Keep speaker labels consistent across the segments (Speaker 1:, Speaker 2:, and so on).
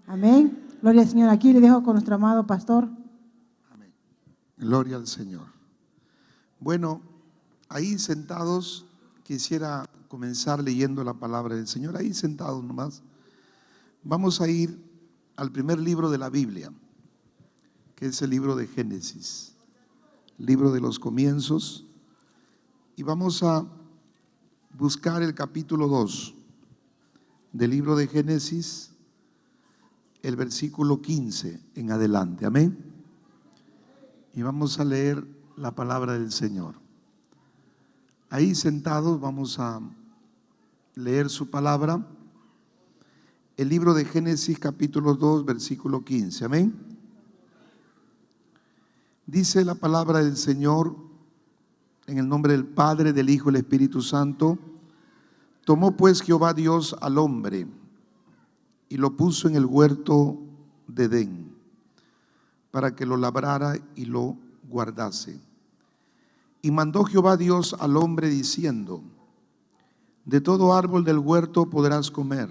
Speaker 1: Amén. Gloria al Señor. Aquí le dejo con nuestro amado pastor.
Speaker 2: Amén. Gloria al Señor. Bueno, ahí sentados, quisiera comenzar leyendo la palabra del Señor. Ahí sentados nomás. Vamos a ir al primer libro de la Biblia, que es el libro de Génesis, libro de los comienzos. Y vamos a buscar el capítulo 2 del libro de Génesis, el versículo 15 en adelante. Amén. Y vamos a leer la palabra del Señor. Ahí sentados vamos a leer su palabra. El libro de Génesis capítulo 2 versículo 15. Amén. Dice la palabra del Señor en el nombre del Padre, del Hijo y del Espíritu Santo. Tomó pues Jehová Dios al hombre y lo puso en el huerto de Edén para que lo labrara y lo guardase. Y mandó Jehová Dios al hombre diciendo: de todo árbol del huerto podrás comer,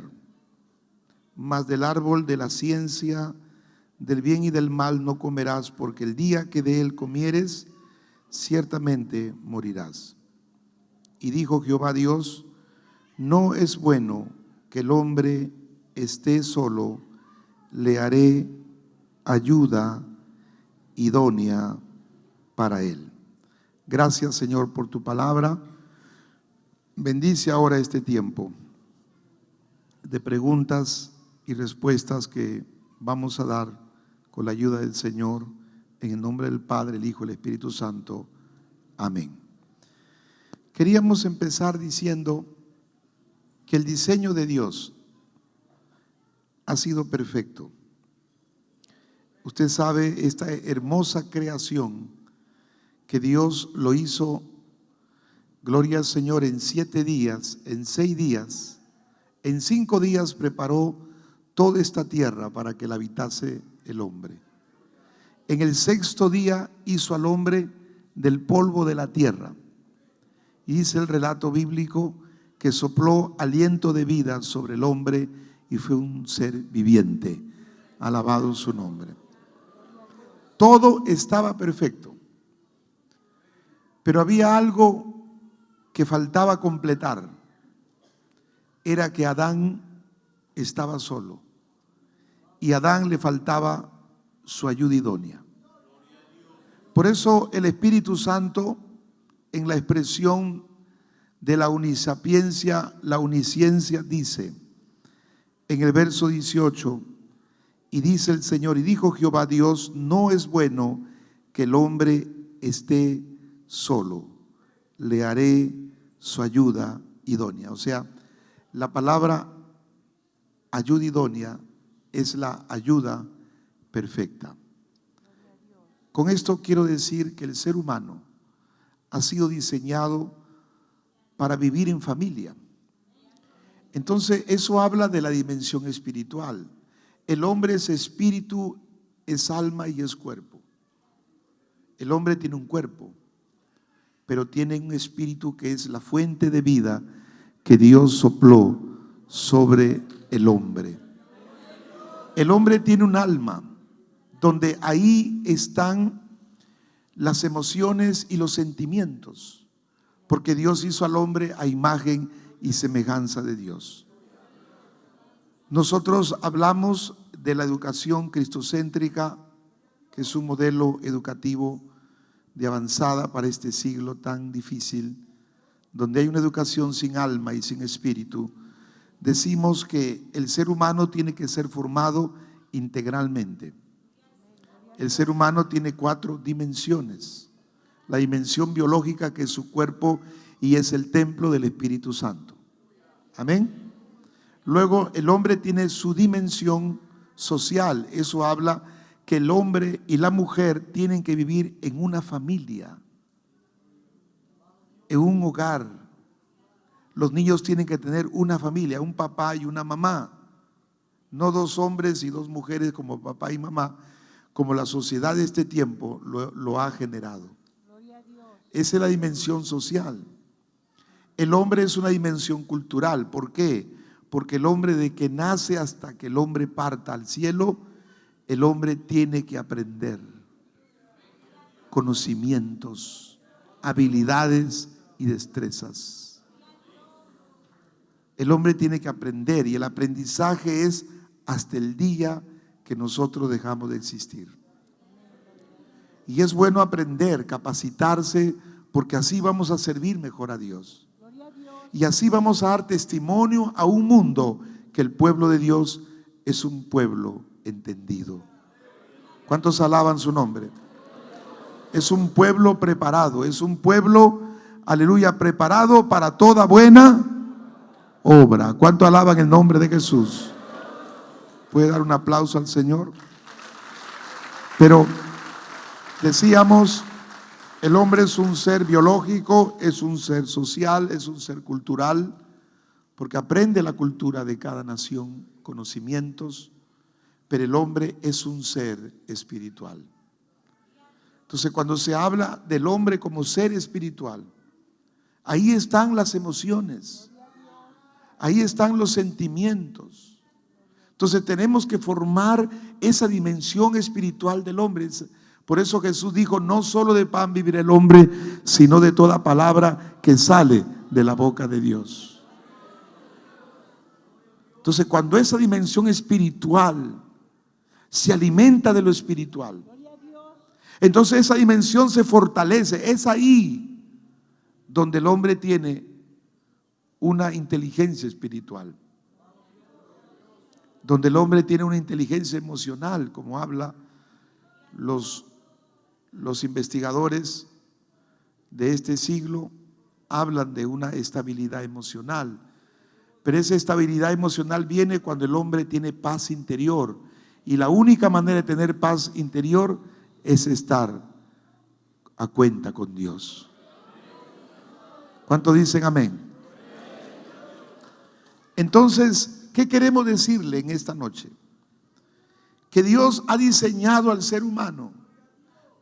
Speaker 2: mas del árbol de la ciencia del bien y del mal no comerás, porque el día que de él comieres, ciertamente morirás. Y dijo Jehová Dios: no es bueno que el hombre esté solo, le haré ayuda idónea para él. Gracias, Señor, por tu palabra. Bendice ahora este tiempo de preguntas y respuestas que vamos a dar con la ayuda del Señor, en el nombre del Padre, el Hijo y el Espíritu Santo. Amén. Queríamos empezar diciendo que el diseño de Dios ha sido perfecto. Usted sabe, esta hermosa creación que Dios lo hizo, gloria al Señor, en 7 días, en 6 días, en 5 días preparó toda esta tierra para que la habitase el hombre. En el 6º día hizo al hombre del polvo de la tierra. Y dice el relato bíblico que sopló aliento de vida sobre el hombre y fue un ser viviente. Alabado su nombre. Todo estaba perfecto, pero había algo que faltaba completar. Era que Adán estaba solo y a Adán le faltaba su ayuda idónea. Por eso el Espíritu Santo, en la expresión de la unisapiencia, la unisciencia, dice en el verso 18: y dice el Señor, y dijo Jehová Dios, no es bueno que el hombre esté solo, le haré su ayuda idónea. O sea, la palabra ayuda idónea es la ayuda perfecta. Con esto quiero decir que el ser humano ha sido diseñado para vivir en familia. Entonces eso habla de la dimensión espiritual. El hombre es espíritu, es alma y es cuerpo. El hombre tiene un cuerpo, pero tiene un espíritu que es la fuente de vida que Dios sopló sobre el hombre. El hombre tiene un alma, donde ahí están las emociones y los sentimientos, porque Dios hizo al hombre a imagen y semejanza de Dios. Nosotros hablamos de la educación cristocéntrica, que es un modelo educativo de avanzada para este siglo tan difícil, donde hay una educación sin alma y sin espíritu. Decimos que el ser humano tiene que ser formado integralmente. El ser humano tiene 4 dimensiones. La dimensión biológica, que es su cuerpo y es el templo del Espíritu Santo. Amén. Luego el hombre tiene su dimensión social. Eso habla que el hombre y la mujer tienen que vivir en una familia, en un hogar. Los niños tienen que tener una familia, un papá y una mamá. No 2 hombres y 2 mujeres como papá y mamá, como la sociedad de este tiempo lo ha generado. Esa es la dimensión social. El hombre es una dimensión cultural. ¿Por qué? porque el hombre de que nace hasta que el hombre parta al cielo, el hombre tiene que aprender conocimientos, habilidades y destrezas. El hombre tiene que aprender, y el aprendizaje es hasta el día que nosotros dejamos de existir. Y es bueno aprender, capacitarse, porque así vamos a servir mejor a Dios. Y así vamos a dar testimonio a un mundo que el pueblo de Dios es un pueblo entendido. ¿Cuántos alaban su nombre? Es un pueblo preparado, es un pueblo, aleluya, preparado para toda buena obra. ¿Cuánto alaban el nombre de Jesús? ¿Puede dar un aplauso al Señor? Pero decíamos, el hombre es un ser biológico, es un ser social, es un ser cultural, porque aprende la cultura de cada nación, conocimientos, pero el hombre es un ser espiritual. Entonces, cuando se habla del hombre como ser espiritual, ahí están las emociones, ahí están los sentimientos. Entonces tenemos que formar esa dimensión espiritual del hombre. Por eso Jesús dijo, no solo de pan vivirá el hombre, sino de toda palabra que sale de la boca de Dios. Entonces, cuando esa dimensión espiritual se alimenta de lo espiritual, entonces esa dimensión se fortalece. Es ahí donde el hombre tiene una inteligencia espiritual, donde el hombre tiene una inteligencia emocional, como habla los investigadores de este siglo, hablan de una estabilidad emocional. Pero esa estabilidad emocional viene cuando el hombre tiene paz interior, y la única manera de tener paz interior es estar a cuenta con Dios. ¿Cuántos dicen amén? Entonces, ¿qué queremos decirle en esta noche? Que Dios ha diseñado al ser humano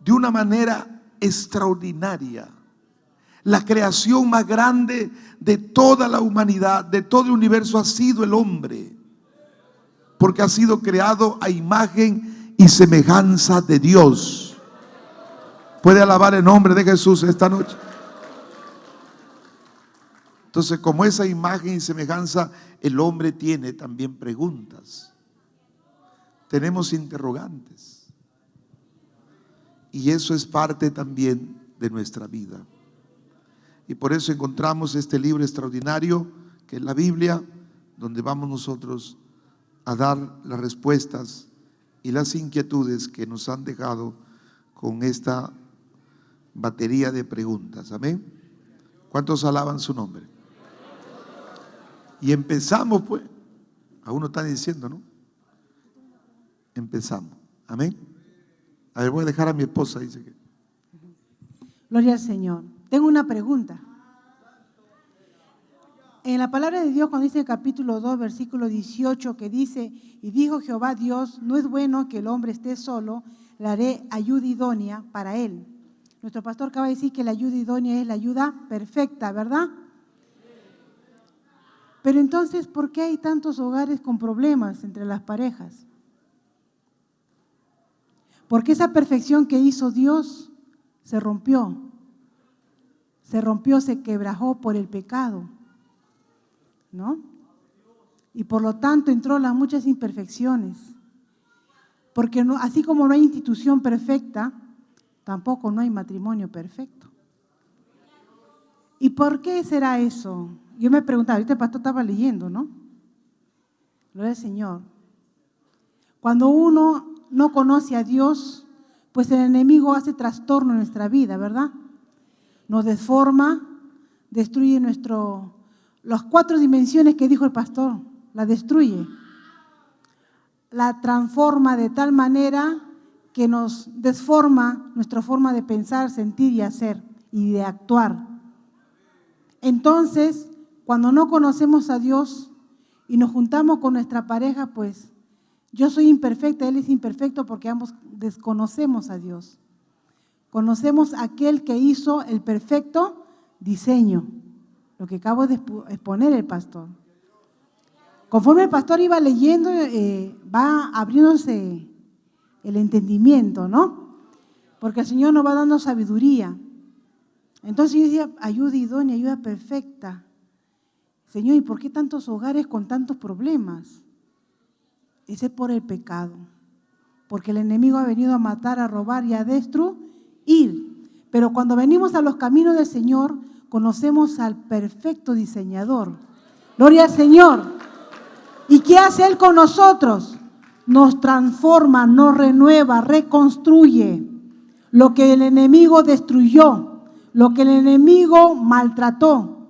Speaker 2: de una manera extraordinaria. La creación más grande de toda la humanidad, de todo el universo, ha sido el hombre, porque ha sido creado a imagen y semejanza de Dios. ¿Puede alabar el nombre de Jesús esta noche? Entonces, como esa imagen y semejanza, el hombre tiene también preguntas. Tenemos interrogantes. Y eso es parte también de nuestra vida. Y por eso encontramos este libro extraordinario, que es la Biblia, donde vamos nosotros a dar las respuestas y las inquietudes que nos han dejado con esta batería de preguntas. Amén. ¿Cuántos alaban su nombre? Y empezamos, pues. A uno está diciendo, ¿no? Empezamos. Amén. A ver, voy a dejar a mi esposa, dice que.
Speaker 1: Gloria al Señor. Tengo una pregunta. En la palabra de Dios, cuando dice el capítulo 2, versículo 18, que dice, y dijo Jehová Dios, no es bueno que el hombre esté solo, le haré ayuda idónea para él. Nuestro pastor acaba de decir que la ayuda idónea es la ayuda perfecta, ¿verdad? Pero entonces, ¿por qué hay tantos hogares con problemas entre las parejas? Porque esa perfección que hizo Dios se rompió, se quebrajó por el pecado, ¿no? Y por lo tanto entró las muchas imperfecciones. Porque no, así como no hay institución perfecta, tampoco no hay matrimonio perfecto. ¿Y por qué será eso? Yo me preguntaba, ahorita el pastor estaba leyendo, ¿no? Gloria al Señor. Cuando uno no conoce a Dios, pues el enemigo hace trastorno en nuestra vida, ¿verdad? Nos deforma, destruye las 4 dimensiones que dijo el pastor, la destruye. La transforma de tal manera que nos desforma nuestra forma de pensar, sentir y hacer y de actuar. Entonces, cuando no conocemos a Dios y nos juntamos con nuestra pareja, pues yo soy imperfecta, él es imperfecto, porque ambos desconocemos a Dios. Conocemos a aquel que hizo el perfecto diseño, lo que acabo de exponer el pastor. Conforme el pastor iba leyendo, va abriéndose el entendimiento, ¿no? Porque el Señor nos va dando sabiduría. Entonces yo decía, ayuda idónea, ayuda perfecta. Señor, ¿y por qué tantos hogares con tantos problemas? Ese es por el pecado. Porque el enemigo ha venido a matar, a robar y a destruir. Pero cuando venimos a los caminos del Señor, conocemos al perfecto diseñador. Gloria al Señor. ¿Y qué hace Él con nosotros? Nos transforma, nos renueva, reconstruye lo que el enemigo destruyó, lo que el enemigo maltrató.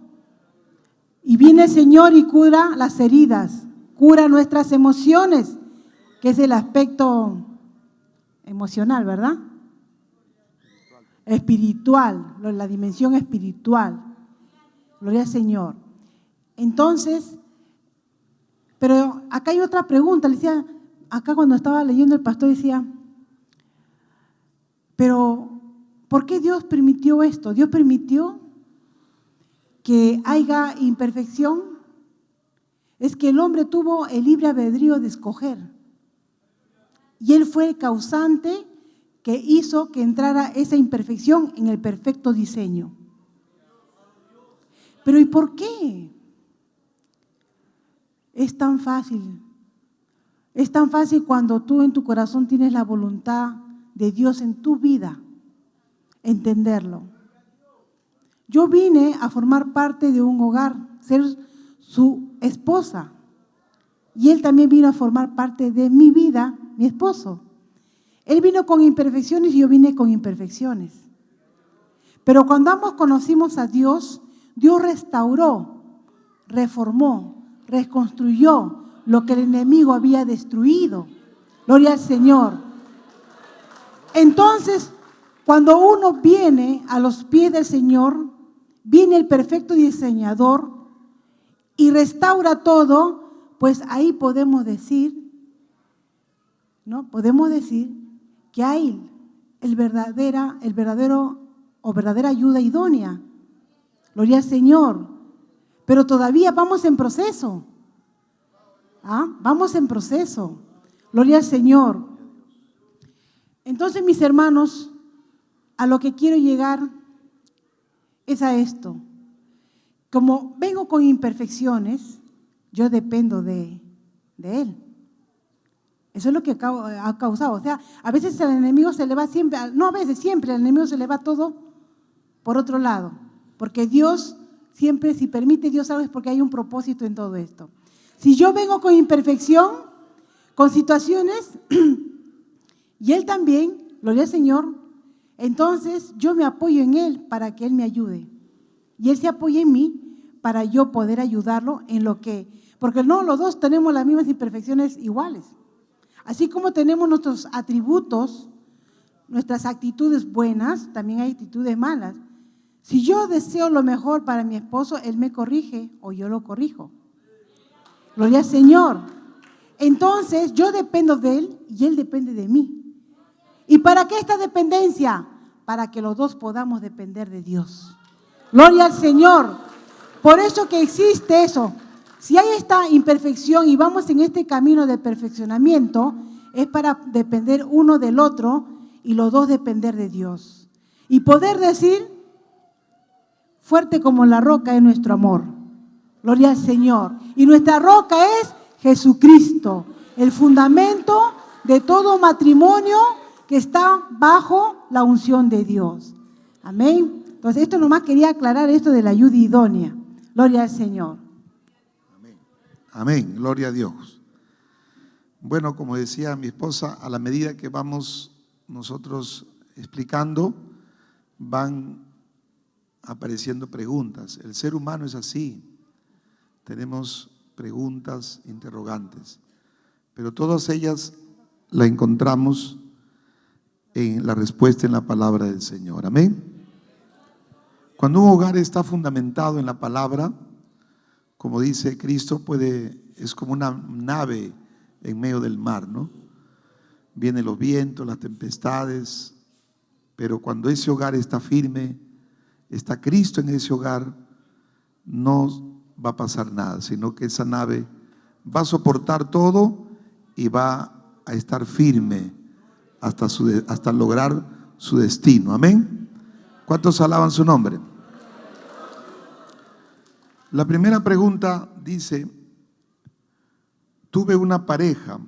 Speaker 1: Y viene el Señor y cura las heridas, cura nuestras emociones, que es el aspecto emocional, ¿verdad? Espiritual, la dimensión espiritual. Gloria al Señor. Entonces, pero acá hay otra pregunta, le decía, acá cuando estaba leyendo el pastor decía, pero ¿por qué Dios permitió esto? Dios permitió que haya imperfección. Es que el hombre tuvo el libre albedrío de escoger. Y Él fue el causante que hizo que entrara esa imperfección en el perfecto diseño. Pero ¿y por qué? Es tan fácil. Es tan fácil cuando tú en tu corazón tienes la voluntad de Dios en tu vida, entenderlo. Yo vine a formar parte de un hogar, ser su esposa. Y Él también vino a formar parte de mi vida, mi esposo. Él vino con imperfecciones y yo vine con imperfecciones. Pero cuando ambos conocimos a Dios, Dios restauró, reformó, reconstruyó lo que el enemigo había destruido. Gloria al Señor. Entonces, cuando uno viene a los pies del Señor, viene el perfecto diseñador y restaura todo, pues ahí podemos decir, ¿no? Podemos decir que hay el verdadera ayuda idónea. Gloria al Señor. Pero todavía vamos en proceso. Vamos en proceso. Gloria al Señor. Entonces, mis hermanos, a lo que quiero llegar es a esto. Como vengo con imperfecciones, yo dependo de Él. Eso es lo que ha causado. O sea, a veces el enemigo se le va siempre, no a veces, siempre el enemigo se le va todo por otro lado. Porque Dios siempre, si permite Dios algo, es porque hay un propósito en todo esto. Si yo vengo con imperfección, con situaciones, y Él también, gloria al Señor, entonces yo me apoyo en Él para que Él me ayude. Y Él se apoya en mí para yo poder ayudarlo en lo que, porque no, los dos tenemos las mismas imperfecciones iguales. Así como tenemos nuestros atributos, nuestras actitudes buenas, también hay actitudes malas. Si yo deseo lo mejor para mi esposo, Él me corrige o yo lo corrijo. Gloria al Señor. Entonces yo dependo de Él y Él depende de mí. ¿Y para qué esta dependencia? Para que los dos podamos depender de Dios. Gloria al Señor. Por eso que existe eso. Si hay esta imperfección y vamos en este camino de perfeccionamiento, es para depender uno del otro y los dos depender de Dios. Y poder decir, fuerte como la roca es nuestro amor. Gloria al Señor. Y nuestra roca es Jesucristo, el fundamento de todo matrimonio que está bajo la unción de Dios. Amén. Entonces, esto nomás quería aclarar esto de la ayuda idónea. Gloria al Señor.
Speaker 2: Amén. Amén. Gloria a Dios. Bueno, como decía mi esposa, a la medida que vamos nosotros explicando, van apareciendo preguntas. El ser humano es así. Tenemos preguntas, interrogantes, pero todas ellas la encontramos en la respuesta en la palabra del Señor. Amén. Cuando un hogar está fundamentado en la palabra, como dice Cristo, es como una nave en medio del mar, ¿no? Vienen los vientos, las tempestades, pero cuando ese hogar está firme, está Cristo en ese hogar, no va a pasar nada, sino que esa nave va a soportar todo y va a estar firme hasta lograr su destino. Amén. ¿Cuántos alaban su nombre? La primera pregunta dice: tuve una pareja,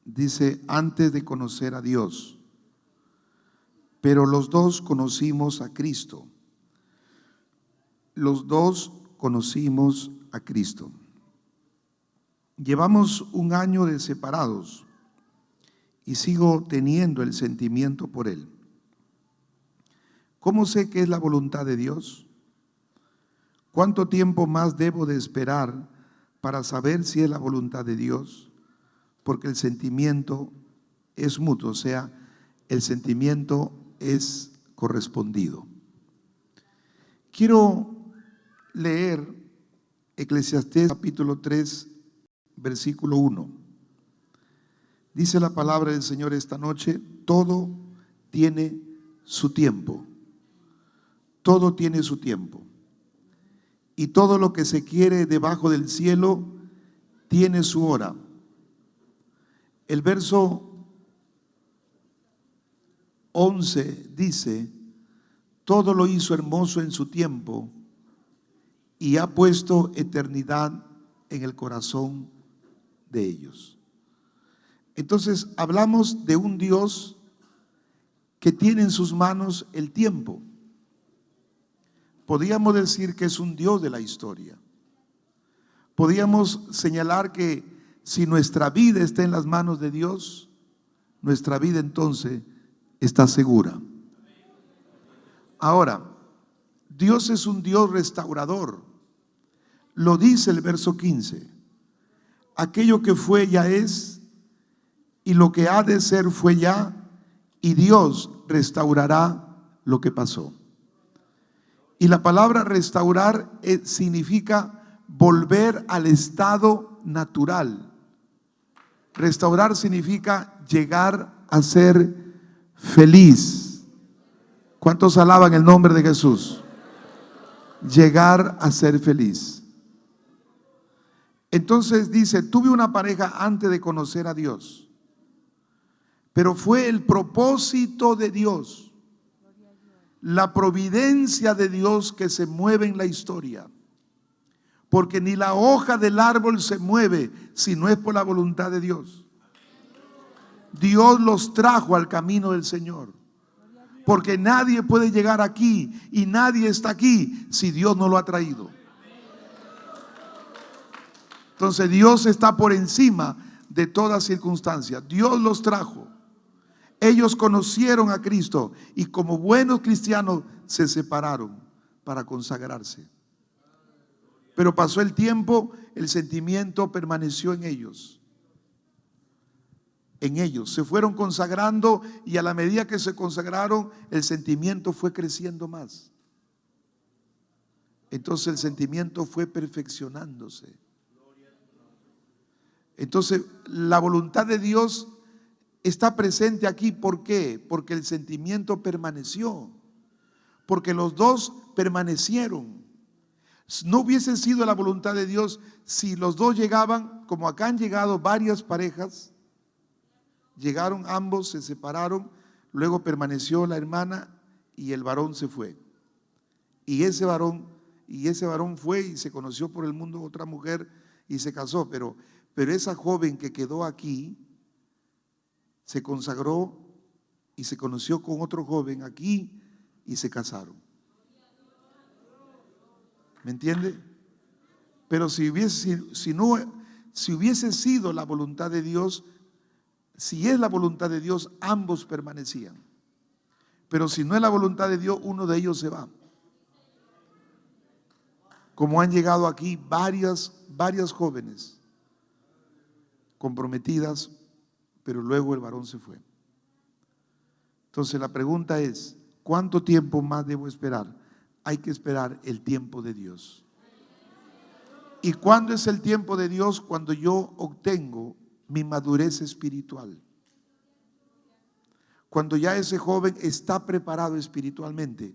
Speaker 2: dice, antes de conocer a Dios, pero los dos conocimos a Cristo. Los dos conocimos a Cristo. Llevamos un año de separados y sigo teniendo el sentimiento por él. ¿Cómo sé que es la voluntad de Dios? ¿Cuánto tiempo más debo de esperar para saber si es la voluntad de Dios? Porque el sentimiento es mutuo, o sea, el sentimiento es correspondido. Quiero leer Eclesiastés capítulo 3, versículo 1. Dice la palabra del Señor esta noche: todo tiene su tiempo. Todo tiene su tiempo. Y todo lo que se quiere debajo del cielo tiene su hora. El verso 11 dice: todo lo hizo hermoso en su tiempo y ha puesto eternidad en el corazón de ellos. Entonces hablamos de un Dios que tiene en sus manos el tiempo. Podríamos decir que es un Dios de la historia. Podríamos señalar que si nuestra vida está en las manos de Dios, nuestra vida entonces está segura. Ahora, Dios es un Dios restaurador. Lo dice el verso 15. Aquello que fue ya es, y lo que ha de ser fue ya, y Dios restaurará lo que pasó. Y la palabra restaurar significa volver al estado natural. Restaurar significa llegar a ser feliz. ¿Cuántos alaban el nombre de Jesús? Llegar a ser feliz. Entonces dice: tuve una pareja antes de conocer a Dios, pero fue el propósito de Dios, la providencia de Dios que se mueve en la historia. Porque ni la hoja del árbol se mueve si no es por la voluntad de Dios. Dios los trajo al camino del Señor. Porque nadie puede llegar aquí y nadie está aquí si Dios no lo ha traído. Entonces Dios está por encima de toda circunstancia. Dios los trajo. Ellos conocieron a Cristo y como buenos cristianos se separaron para consagrarse. Pero pasó el tiempo, el sentimiento permaneció en ellos. En ellos se fueron consagrando y a la medida que se consagraron, el sentimiento fue creciendo más. Entonces el sentimiento fue perfeccionándose. Entonces la voluntad de Dios está presente aquí. ¿Por qué? Porque el sentimiento permaneció. Porque los dos permanecieron. No hubiese sido la voluntad de Dios si los dos llegaban, como acá han llegado varias parejas. Llegaron ambos, se separaron, luego permaneció la hermana y el varón se fue. Y ese varón fue y se conoció por el mundo otra mujer y se casó. Pero esa joven que quedó aquí se consagró y se conoció con otro joven aquí y se casaron. ¿Me entiende? Pero si hubiese sido la voluntad de Dios, si es la voluntad de Dios, ambos permanecían. Pero si no es la voluntad de Dios, uno de ellos se va. Como han llegado aquí varias jóvenes comprometidas, pero luego el varón se fue. Entonces la pregunta es: ¿cuánto tiempo más debo esperar? Hay que esperar el tiempo de Dios. ¿Y cuándo es el tiempo de Dios? Cuando yo obtengo mi madurez espiritual. Cuando ya ese joven está preparado espiritualmente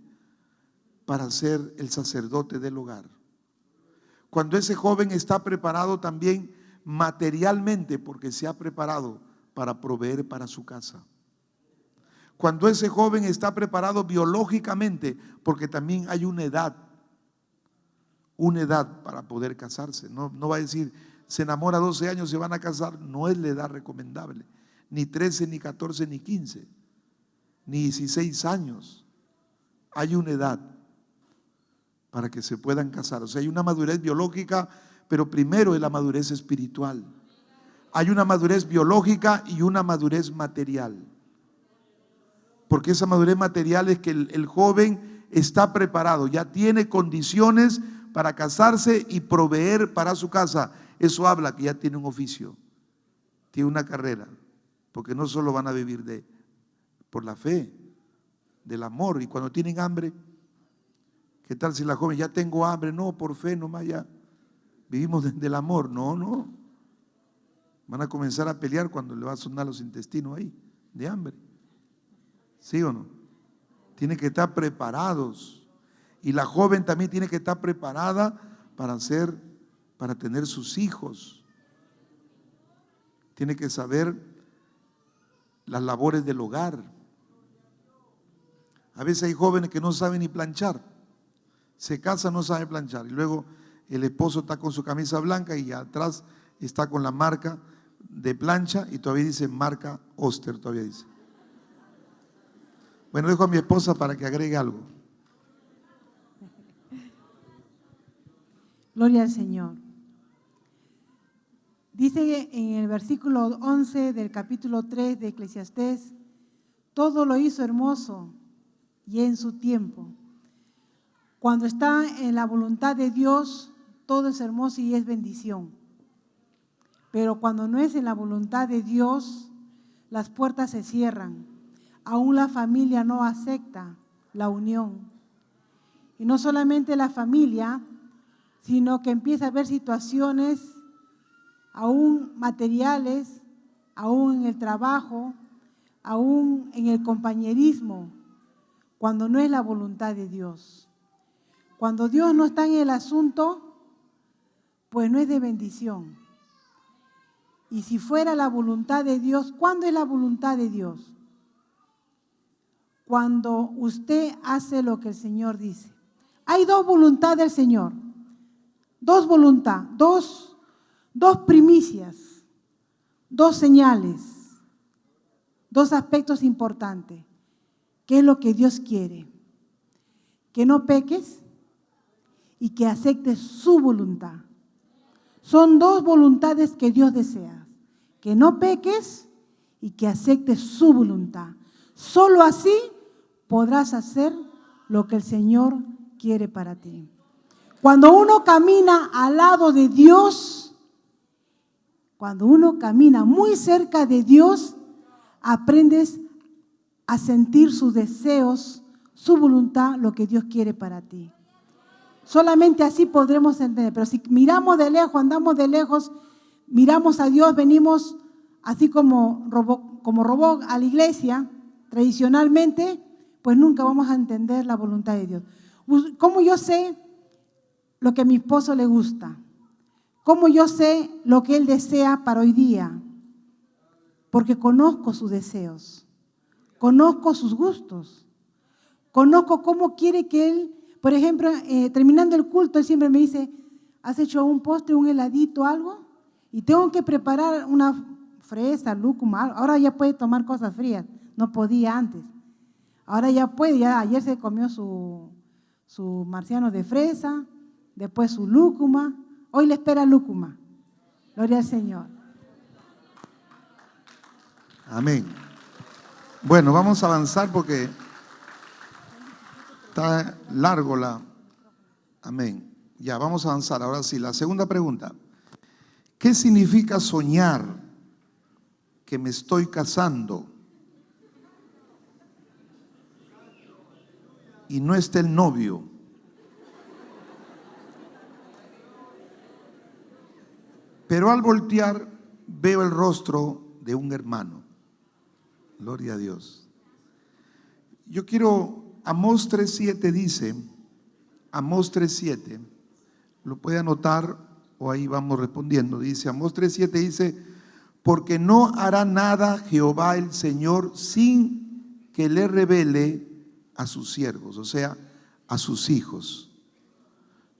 Speaker 2: para ser el sacerdote del hogar. Cuando ese joven está preparado también materialmente, porque se ha preparado para proveer para su casa. Cuando ese joven está preparado biológicamente, porque también hay una edad para poder casarse. No va a decir, se enamora a 12 años, se van a casar. No es la edad recomendable, ni 13, ni 14, ni 15, ni 16 años. Hay una edad para que se puedan casar. O sea, hay una madurez biológica, pero primero es la madurez espiritual. Hay una madurez biológica y una madurez material. Porque esa madurez material es que el joven está preparado, ya tiene condiciones para casarse y proveer para su casa. Eso habla que ya tiene un oficio, tiene una carrera, porque no solo van a vivir por la fe, del amor. Y cuando tienen hambre, ¿qué tal si la joven, ya tengo hambre? No, por fe nomás ya vivimos del amor. No. Van a comenzar a pelear cuando le va a sonar los intestinos ahí, de hambre. ¿Sí o no? Tienen que estar preparados. Y la joven también tiene que estar preparada para tener sus hijos. Tiene que saber las labores del hogar. A veces hay jóvenes que no saben ni planchar. Se casan, no saben planchar. Y luego el esposo está con su camisa blanca y atrás está con la marca de plancha y todavía dice marca Oster, todavía dice. Bueno, dejo a mi esposa para que agregue algo.
Speaker 1: Gloria al Señor. Dice en el versículo 11 del capítulo 3 de Eclesiastés, todo lo hizo hermoso y en su tiempo. Cuando está en la voluntad de Dios, todo es hermoso y es bendición. Pero cuando no es en la voluntad de Dios, las puertas se cierran. Aún la familia no acepta la unión. Y no solamente la familia, sino que empieza a haber situaciones aún materiales, aún en el trabajo, aún en el compañerismo, cuando no es la voluntad de Dios. Cuando Dios no está en el asunto, pues no es de bendición. Y si fuera la voluntad de Dios, ¿cuándo es la voluntad de Dios? Cuando usted hace lo que el Señor dice. Hay dos voluntades del Señor, dos voluntades, dos primicias, dos señales, dos aspectos importantes. ¿Qué es lo que Dios quiere? Que no peques y que aceptes su voluntad. Son dos voluntades que Dios desea. Que no peques y que aceptes su voluntad. Solo así podrás hacer lo que el Señor quiere para ti. Cuando uno camina al lado de Dios, cuando uno camina muy cerca de Dios, aprendes a sentir sus deseos, su voluntad, lo que Dios quiere para ti. Solamente así podremos entender. Pero si miramos de lejos, andamos de lejos, miramos a Dios, venimos así como robó a la iglesia tradicionalmente, pues nunca vamos a entender la voluntad de Dios. ¿Cómo yo sé lo que a mi esposo le gusta? ¿Cómo yo sé lo que él desea para hoy día? Porque conozco sus deseos, conozco sus gustos, conozco cómo quiere que él, por ejemplo, terminando el culto, él siempre me dice, ¿has hecho un postre, un heladito, algo? Y tengo que preparar una fresa, lúcuma, ahora ya puede tomar cosas frías, no podía antes. Ahora ya puede, ya ayer se comió su marciano de fresa, después su lúcuma, hoy le espera lúcuma. Gloria al Señor.
Speaker 2: Amén. Bueno, vamos a avanzar porque está largo la... Amén. Ya, vamos a avanzar. Ahora sí, la segunda pregunta. ¿Qué significa soñar que me estoy casando y no está el novio? Pero al voltear veo el rostro de un hermano. Gloria a Dios. Yo quiero, Amós 3:7 dice, Amós 3:7, Lo puede anotar o ahí vamos respondiendo. Dice Amós 3:7, dice, porque no hará nada Jehová el Señor sin que le revele a sus siervos, o sea, a sus hijos.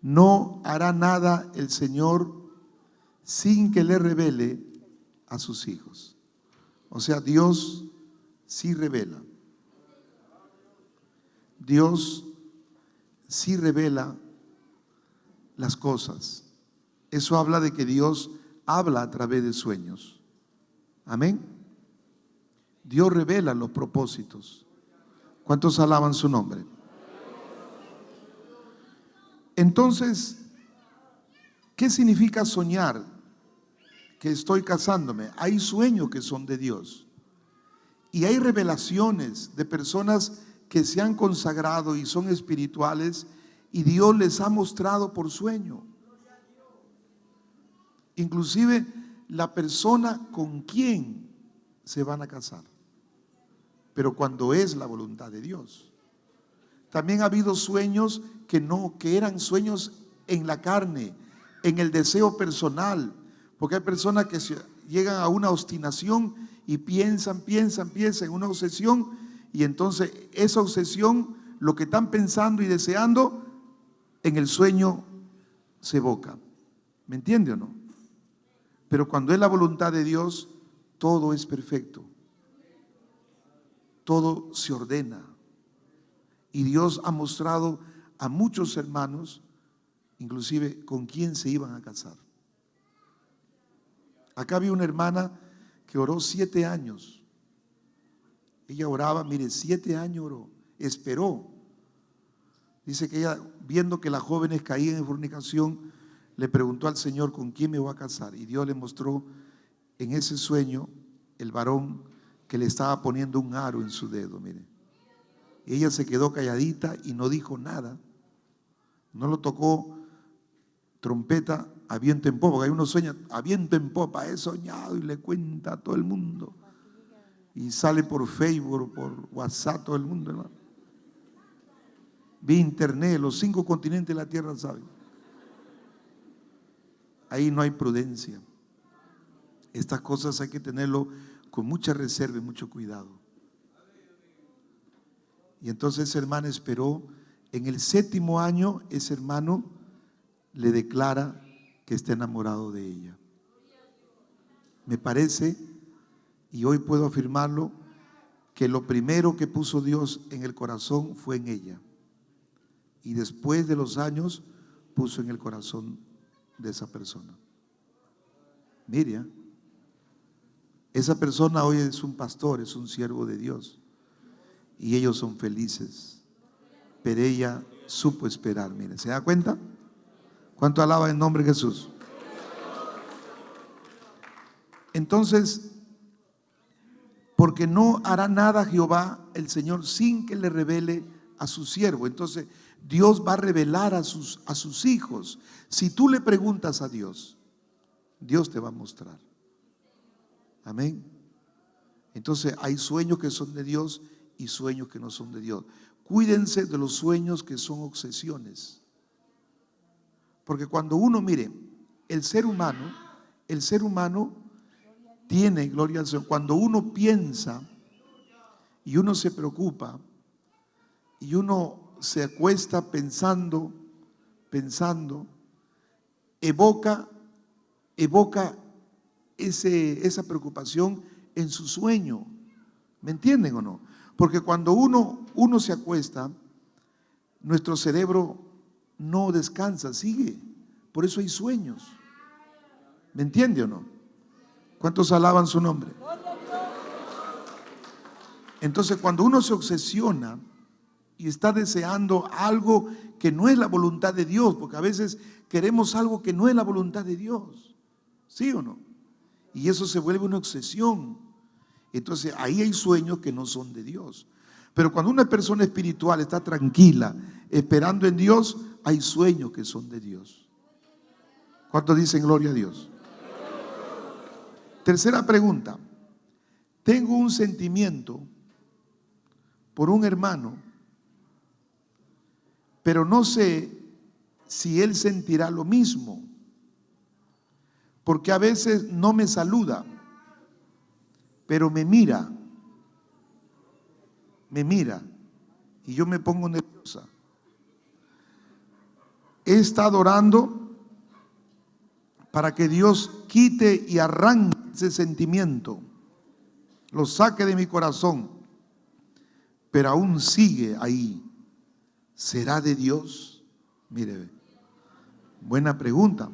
Speaker 2: No hará nada el Señor sin que le revele a sus hijos. O sea, Dios sí revela. Dios sí revela las cosas. Eso habla de que Dios habla a través de sueños. Amén. Dios revela los propósitos. ¿Cuántos alaban su nombre? Entonces, ¿qué significa soñar que estoy casándome? Hay sueños que son de Dios y hay revelaciones de personas que se han consagrado y son espirituales y Dios les ha mostrado por sueño. Inclusive la persona con quien se van a casar, pero cuando es la voluntad de Dios. También ha habido sueños que eran sueños en la carne, en el deseo personal, porque hay personas que llegan a una obstinación y piensan en una obsesión, y entonces esa obsesión, lo que están pensando y deseando, en el sueño se evoca. ¿Me entiende o no? Pero cuando es la voluntad de Dios, todo es perfecto. Todo se ordena. Y Dios ha mostrado a muchos hermanos, inclusive con quién se iban a casar. Acá había una hermana que oró 7 años. Ella oraba, mire, 7 años oró, esperó. Dice que ella, viendo que las jóvenes caían en fornicación, le preguntó al Señor, ¿con quién me voy a casar? Y Dios le mostró en ese sueño el varón que le estaba poniendo un aro en su dedo, mire. Y ella se quedó calladita y no dijo nada. No lo tocó trompeta a viento en popa, porque hay unos sueños a viento en popa, he soñado, y le cuenta a todo el mundo. Y sale por Facebook, por WhatsApp, todo el mundo, hermano. Vía internet, los 5 continentes de la tierra saben. Ahí no hay prudencia. Estas cosas hay que tenerlo con mucha reserva y mucho cuidado. Y entonces esa hermana esperó. En el 7º año, ese hermano le declara que está enamorado de ella. Me parece, y hoy puedo afirmarlo, que lo primero que puso Dios en el corazón fue en ella. Y después de los años, puso en el corazón de esa persona. Miriam, esa persona hoy es un pastor, es un siervo de Dios. Y ellos son felices. Pero ella supo esperar, mire, ¿se da cuenta? ¿Cuánto alaba en nombre de Jesús? Entonces, porque no hará nada Jehová el Señor sin que le revele a su siervo. Entonces, Dios va a revelar a sus hijos. Si tú le preguntas a Dios, Dios te va a mostrar. Amén. Entonces, hay sueños que son de Dios y sueños que no son de Dios. Cuídense de los sueños que son obsesiones. Porque cuando uno, mire, el ser humano tiene, gloria al Señor, cuando uno piensa y uno se preocupa y uno se acuesta pensando, evoca esa preocupación en su sueño. ¿Me entienden o no? Porque cuando uno se acuesta, nuestro cerebro no descansa, sigue. Por eso hay sueños. ¿Me entiende o no? ¿Cuántos alaban su nombre? Entonces, cuando uno se obsesiona y está deseando algo que no es la voluntad de Dios, porque a veces queremos algo que no es la voluntad de Dios, ¿sí o no? Y eso se vuelve una obsesión. Entonces ahí hay sueños que no son de Dios. Pero cuando una persona espiritual está tranquila, esperando en Dios, hay sueños que son de Dios. ¿Cuántos dicen gloria a Dios? Tercera pregunta. Tengo un sentimiento por un hermano, pero no sé si él sentirá lo mismo, porque a veces no me saluda, pero me mira, y yo me pongo nerviosa. He estado orando para que Dios quite y arranque ese sentimiento, lo saque de mi corazón, pero aún sigue ahí. ¿Será de Dios? Mire, buena pregunta.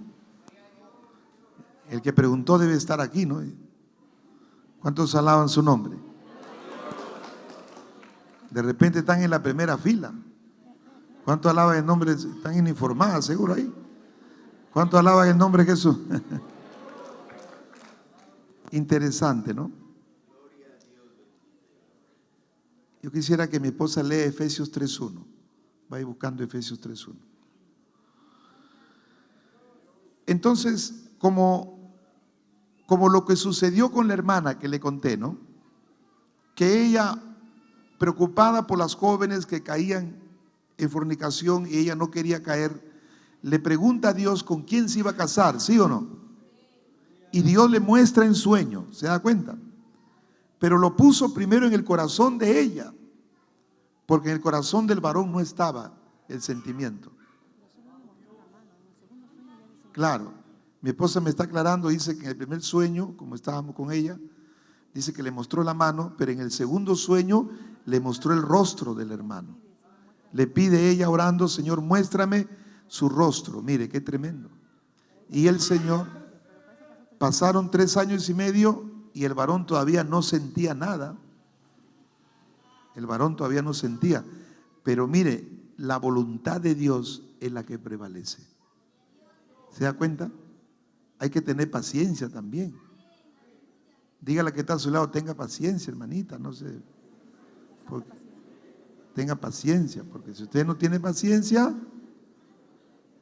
Speaker 2: El que preguntó debe estar aquí, ¿no? ¿Cuántos alaban su nombre? De repente están en la primera fila. ¿Cuántos alaban el nombre? Están informadas, seguro ahí. ¿Cuántos alaban el nombre de Jesús? Interesante, ¿no? Yo quisiera que mi esposa lea Efesios 3:1. Vaya buscando Efesios 3:1. Entonces, como lo que sucedió con la hermana que le conté, ¿no? Que ella, preocupada por las jóvenes que caían en fornicación y ella no quería caer, le pregunta a Dios con quién se iba a casar, ¿sí o no? Y Dios le muestra en sueño, ¿se da cuenta? Pero lo puso primero en el corazón de ella, porque en el corazón del varón no estaba el sentimiento. Claro, mi esposa me está aclarando, dice que en el primer sueño, como estábamos con ella, dice que le mostró la mano, pero en el segundo sueño le mostró el rostro del hermano. Le pide ella orando, Señor, muéstrame su rostro. Mire, qué tremendo. Y el Señor, pasaron 3 años y medio y el varón todavía no sentía nada. El varón todavía no sentía. Pero mire, la voluntad de Dios es la que prevalece. ¿Se da cuenta? Hay que tener paciencia también. Dígale que está a su lado, tenga paciencia, hermanita, no sé. Tenga paciencia, porque si usted no tiene paciencia,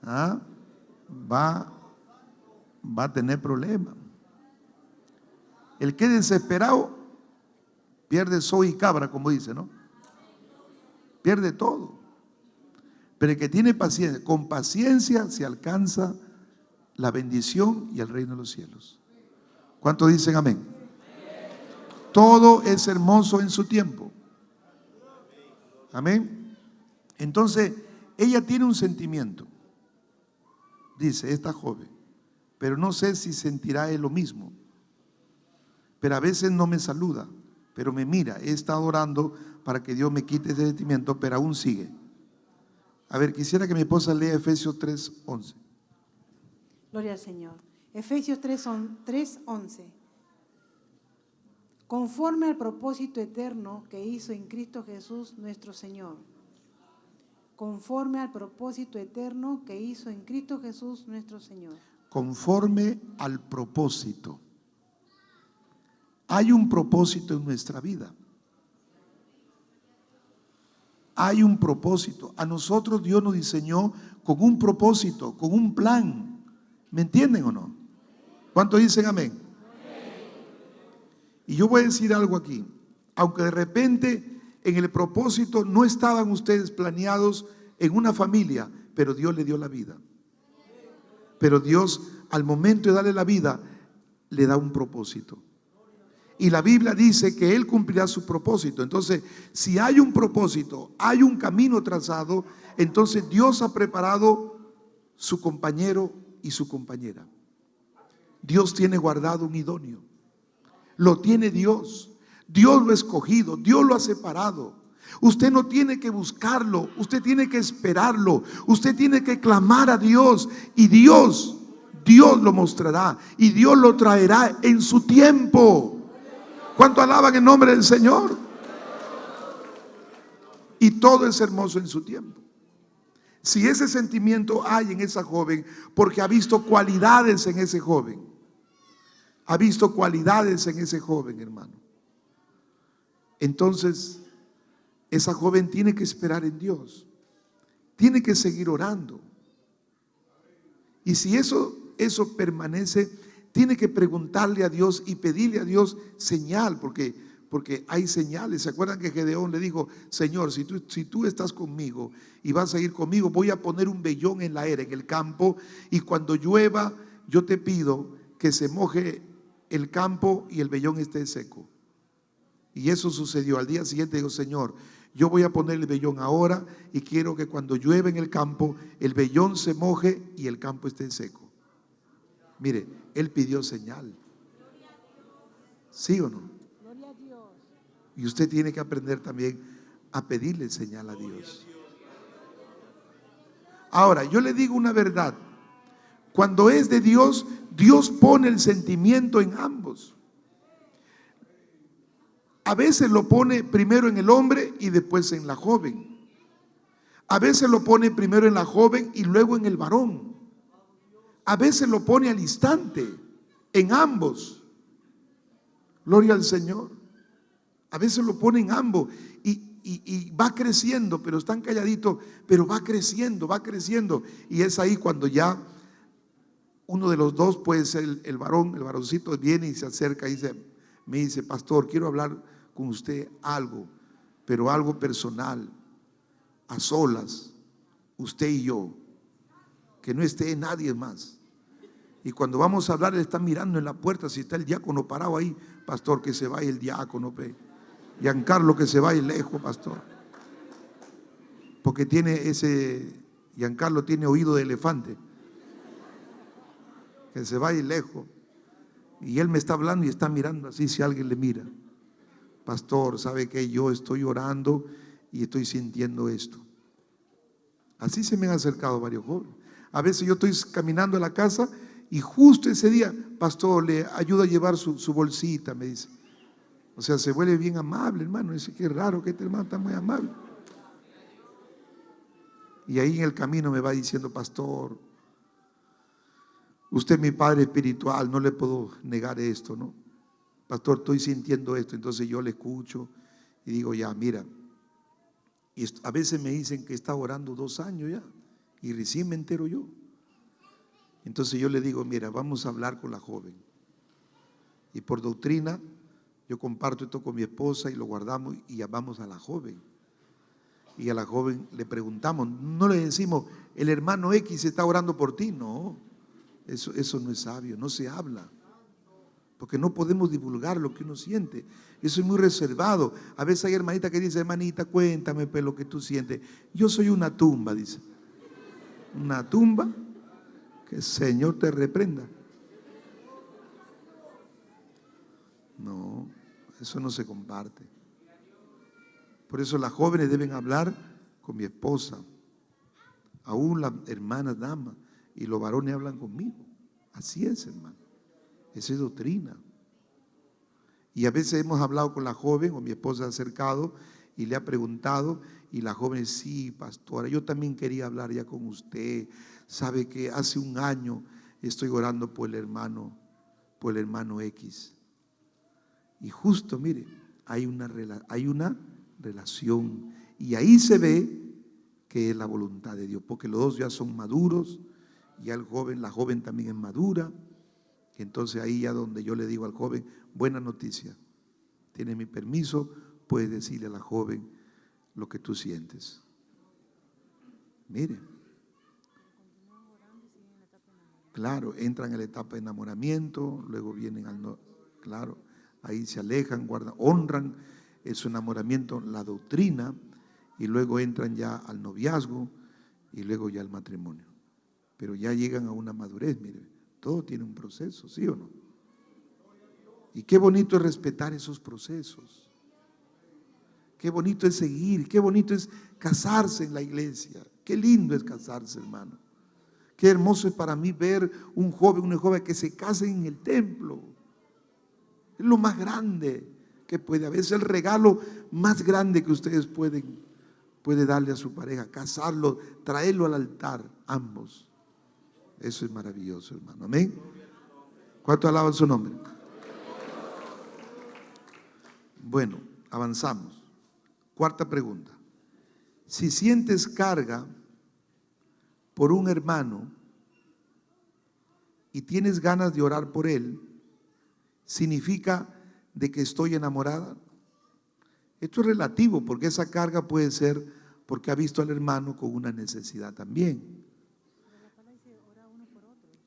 Speaker 2: va a tener problemas. El que es desesperado pierde soy y cabra, como dice, ¿no? Pierde todo. Pero el que tiene paciencia, con paciencia se alcanza la bendición y el reino de los cielos. ¿Cuántos dicen amén? Todo es hermoso en su tiempo. Amén. Entonces, ella tiene un sentimiento, dice esta joven, pero no sé si sentirá él lo mismo. Pero a veces no me saluda, pero me mira. He estado orando para que Dios me quite ese sentimiento, pero aún sigue. A ver, quisiera que mi esposa lea Efesios 3:11.
Speaker 1: Gloria al Señor. Efesios 3:11. Conforme al propósito eterno que hizo en Cristo Jesús nuestro Señor. Conforme al propósito eterno que hizo en Cristo Jesús nuestro Señor.
Speaker 2: Conforme al propósito. Hay un propósito en nuestra vida. Hay un propósito. A nosotros Dios nos diseñó con un propósito, con un plan. ¿Me entienden o no? ¿Cuántos dicen amén? Y yo voy a decir algo aquí. Aunque de repente en el propósito no estaban ustedes planeados en una familia, pero Dios le dio la vida. Pero Dios, al momento de darle la vida, le da un propósito. Y la Biblia dice que Él cumplirá su propósito. Entonces, si hay un propósito, hay un camino trazado, entonces Dios ha preparado su compañero y su compañera. Dios tiene guardado un idóneo. Lo tiene Dios. Dios lo ha escogido, Dios lo ha separado. Usted no tiene que buscarlo, usted tiene que esperarlo, usted tiene que clamar a Dios y Dios lo mostrará y Dios lo traerá en su tiempo. ¿Cuánto alaban el nombre del Señor? Y todo es hermoso en su tiempo. Si ese sentimiento hay en esa joven, porque ha visto cualidades en ese joven. Ha visto cualidades en ese joven, hermano. Entonces, esa joven tiene que esperar en Dios. Tiene que seguir orando. Y si eso permanece, tiene que preguntarle a Dios y pedirle a Dios señal, porque porque hay señales. ¿Se acuerdan que Gedeón le dijo: Señor, si tú estás conmigo y vas a ir conmigo, voy a poner un vellón en la era, en el campo, y cuando llueva, yo te pido que se moje el campo y el vellón esté seco? Y eso sucedió. Al día siguiente dijo: Señor, yo voy a poner el vellón ahora y quiero que cuando llueva en el campo, el vellón se moje y el campo esté seco. Mire, él pidió señal. ¿Sí o no? Y usted tiene que aprender también a pedirle señal a Dios. Ahora, yo le digo una verdad. Cuando es de Dios, Dios pone el sentimiento en ambos. A veces lo pone primero en el hombre y después en la joven. A veces lo pone primero en la joven y luego en el varón. A veces lo pone al instante, en ambos. Gloria al Señor. A veces lo pone en ambos y va creciendo, pero están calladitos, pero va creciendo, va creciendo. Y es ahí cuando ya uno de los dos, puede ser el varón, el varoncito, viene y se acerca y me dice: pastor, quiero hablar con usted algo, pero algo personal, a solas, usted y yo, que no esté nadie más. Y cuando vamos a hablar, él está mirando en la puerta si está el diácono parado ahí. Pastor, que se vaya el diácono, Giancarlo, que se vaya lejos, pastor, porque Giancarlo tiene oído de elefante, que se vaya lejos. Y él me está hablando y está mirando así, si alguien le mira. Pastor, ¿sabe qué? Yo estoy orando y estoy sintiendo esto. Así se me han acercado varios jóvenes. A veces yo estoy caminando a la casa y justo ese día: pastor, le ayudo a llevar su bolsita, me dice. O sea, se vuelve bien amable, hermano. Dice: qué raro que este hermano está muy amable. Y ahí en el camino me va diciendo: pastor, usted es mi padre espiritual, no le puedo negar esto, ¿no? Pastor, estoy sintiendo esto. Entonces yo le escucho y digo: ya, mira. Y a veces me dicen que está orando 2 años ya, y recién me entero yo. Entonces yo le digo: mira, vamos a hablar con la joven. Y por doctrina, yo comparto esto con mi esposa y lo guardamos y llamamos a la joven. Y a la joven le preguntamos, no le decimos: el hermano X está orando por ti. No, eso no es sabio, no se habla. Porque no podemos divulgar lo que uno siente. Eso es muy reservado. A veces hay hermanita que dice: hermanita, cuéntame lo que tú sientes. Yo soy una tumba, dice. Una tumba, que el Señor te reprenda. No, eso no se comparte. Por eso las jóvenes deben hablar con mi esposa, aún las hermanas damas, y los varones hablan conmigo. Así es, hermano. Esa es doctrina. Y a veces hemos hablado con la joven, o mi esposa ha acercado y le ha preguntado, y la joven: sí, pastora, yo también quería hablar ya con usted. Sabe que hace 1 año estoy orando por el hermano X. Y justo, mire, hay una relación, y ahí se ve que es la voluntad de Dios, porque los dos ya son maduros, ya la joven también es madura. Entonces ahí ya donde yo le digo al joven: buena noticia, tienes mi permiso, puedes decirle a la joven lo que tú sientes. Mire, claro, entran en la etapa de enamoramiento, luego vienen claro, ahí se alejan, guardan, honran su enamoramiento, la doctrina, y luego entran ya al noviazgo y luego ya al matrimonio. Pero ya llegan a una madurez, mire. Todo tiene un proceso, ¿sí o no? Y qué bonito es respetar esos procesos. Qué bonito es seguir, qué bonito es casarse en la iglesia. Qué lindo es casarse, hermano. Qué hermoso es para mí ver un joven, una joven que se casen en el templo. Es lo más grande que puede haber. Es el regalo más grande que ustedes puede darle a su pareja. Casarlo, traerlo al altar, ambos. Eso es maravilloso, hermano. Amén. ¿Cuánto alaban su nombre? Bueno, avanzamos. 4ª pregunta. Si sientes carga por un hermano y tienes ganas de orar por él, ¿significa de que estoy enamorada? Esto es relativo, porque esa carga puede ser porque ha visto al hermano con una necesidad también.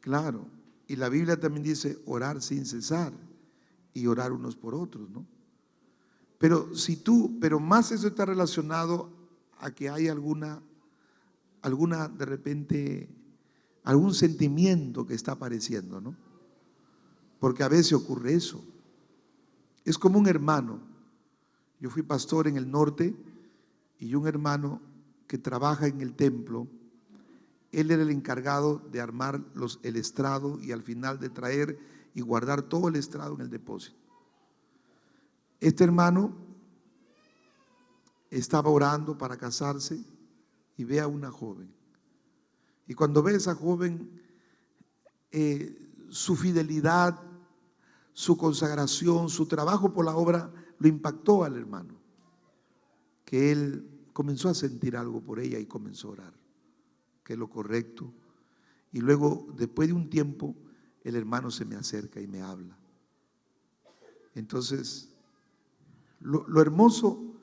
Speaker 2: Claro, y la Biblia también dice orar sin cesar y orar unos por otros, ¿no? Pero más eso está relacionado a que hay alguna de repente, algún sentimiento que está apareciendo, ¿no? Porque a veces ocurre eso. Es como un hermano. Yo fui pastor en el norte y un hermano que trabaja en el templo, él era el encargado de armar el estrado y al final de traer y guardar todo el estrado en el depósito. Este hermano estaba orando para casarse y ve a una joven. Y cuando ve a esa joven, su fidelidad, su consagración, su trabajo por la obra, lo impactó al hermano. Que él comenzó a sentir algo por ella y comenzó a orar, que es lo correcto. Y luego, después de un tiempo, el hermano se me acerca y me habla. Entonces, lo hermoso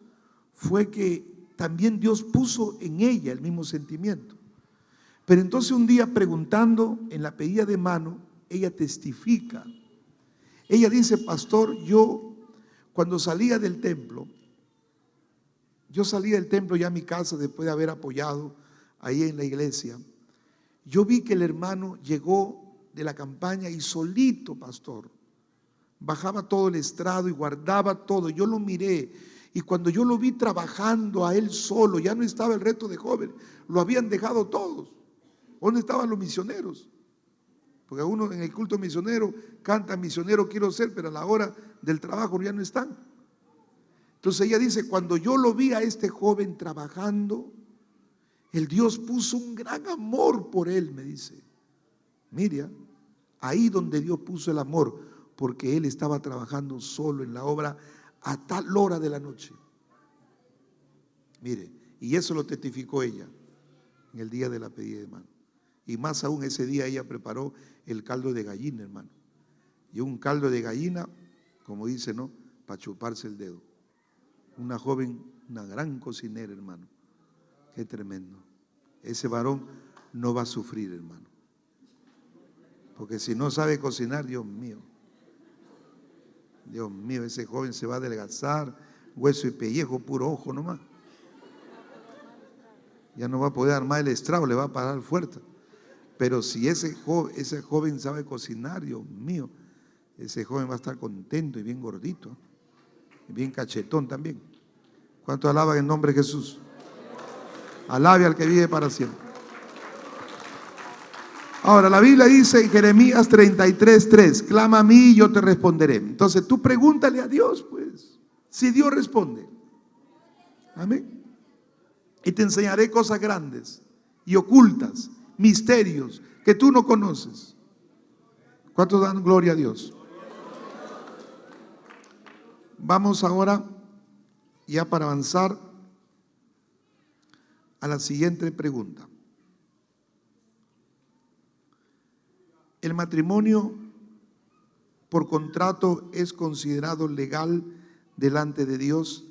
Speaker 2: fue que también Dios puso en ella el mismo sentimiento. Pero entonces un día preguntando en la pedida de mano, ella testifica. Ella dice: pastor, yo cuando salía del templo, ya a mi casa después de haber apoyado ahí en la iglesia, yo vi que el hermano llegó de la campaña y solito, pastor, bajaba todo el estrado y guardaba todo. Yo lo miré y cuando yo lo vi trabajando a él solo, ya no estaba el resto de jóvenes, lo habían dejado todos. ¿Dónde estaban los misioneros? Porque uno en el culto misionero canta: misionero quiero ser, pero a la hora del trabajo ya no están. Entonces ella dice: cuando yo lo vi a este joven trabajando, el Dios puso un gran amor por él, me dice. Mira, ahí donde Dios puso el amor, porque él estaba trabajando solo en la obra a tal hora de la noche. Mire, y eso lo testificó ella en el día de la pedida de mano. Y más aún, ese día ella preparó el caldo de gallina, hermano. Y un caldo de gallina, como dice, ¿no?, para chuparse el dedo. Una joven, una gran cocinera, hermano. Qué tremendo. Ese varón no va a sufrir, hermano. Porque si no sabe cocinar, Dios mío, ese joven se va a adelgazar, hueso y pellejo, puro ojo nomás. Ya no va a poder armar el estrado, le va a parar fuerte. Pero si ese joven sabe cocinar, Dios mío, ese joven va a estar contento y bien gordito, y bien cachetón también. ¿Cuánto alaban el nombre de Jesús? Alabe al que vive para siempre. Ahora, la Biblia dice en Jeremías 33:3, clama a mí y yo te responderé. Entonces tú pregúntale a Dios, pues, si Dios responde. Amén. Y te enseñaré cosas grandes y ocultas, misterios que tú no conoces. ¿Cuántos dan gloria a Dios? Vamos ahora, ya para avanzar, a la siguiente pregunta. ¿El matrimonio por contrato es considerado legal delante de Dios?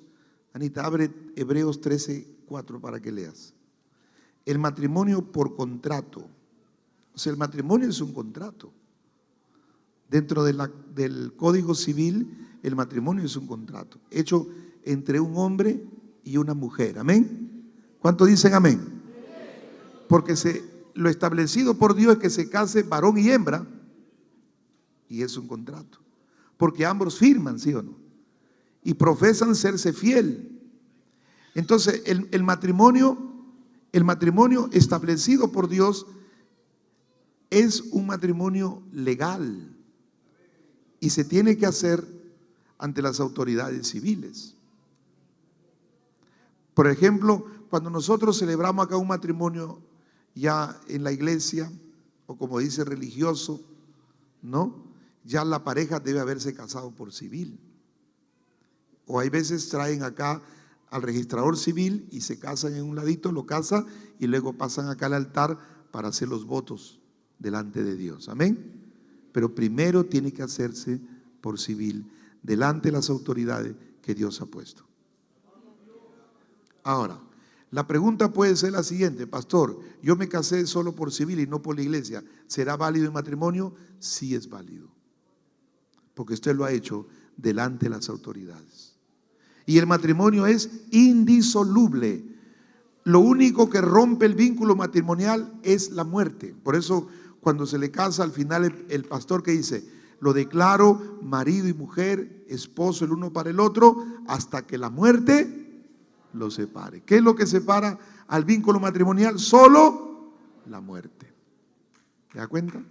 Speaker 2: Anita, abre Hebreos 13:4 para que leas. El matrimonio por contrato. O sea, el matrimonio es un contrato. Dentro del Código Civil, el matrimonio es un contrato hecho entre un hombre y una mujer. ¿Amén? ¿Cuántos dicen amén? Porque lo establecido por Dios es que se case varón y hembra, y es un contrato. Porque ambos firman, ¿sí o no? Y profesan serse fiel. Entonces, el matrimonio establecido por Dios es un matrimonio legal y se tiene que hacer ante las autoridades civiles. Por ejemplo, cuando nosotros celebramos acá un matrimonio ya en la iglesia, o como dice religioso, ¿no?, ya la pareja debe haberse casado por civil. O hay veces traen acá al registrador civil y se casan en un ladito, lo casan y luego pasan acá al altar para hacer los votos delante de Dios. Amén. Pero primero tiene que hacerse por civil, delante de las autoridades que Dios ha puesto. Ahora, la pregunta puede ser la siguiente: pastor, yo me casé solo por civil y no por la iglesia, ¿será válido el matrimonio? Sí es válido, porque usted lo ha hecho delante de las autoridades. Y el matrimonio es indisoluble. Lo único que rompe el vínculo matrimonial es la muerte. Por eso cuando se le casa, al final el pastor que dice: lo declaro marido y mujer, esposo el uno para el otro, hasta que la muerte los separe. ¿Qué es lo que separa al vínculo matrimonial? Solo la muerte. ¿Se da cuenta?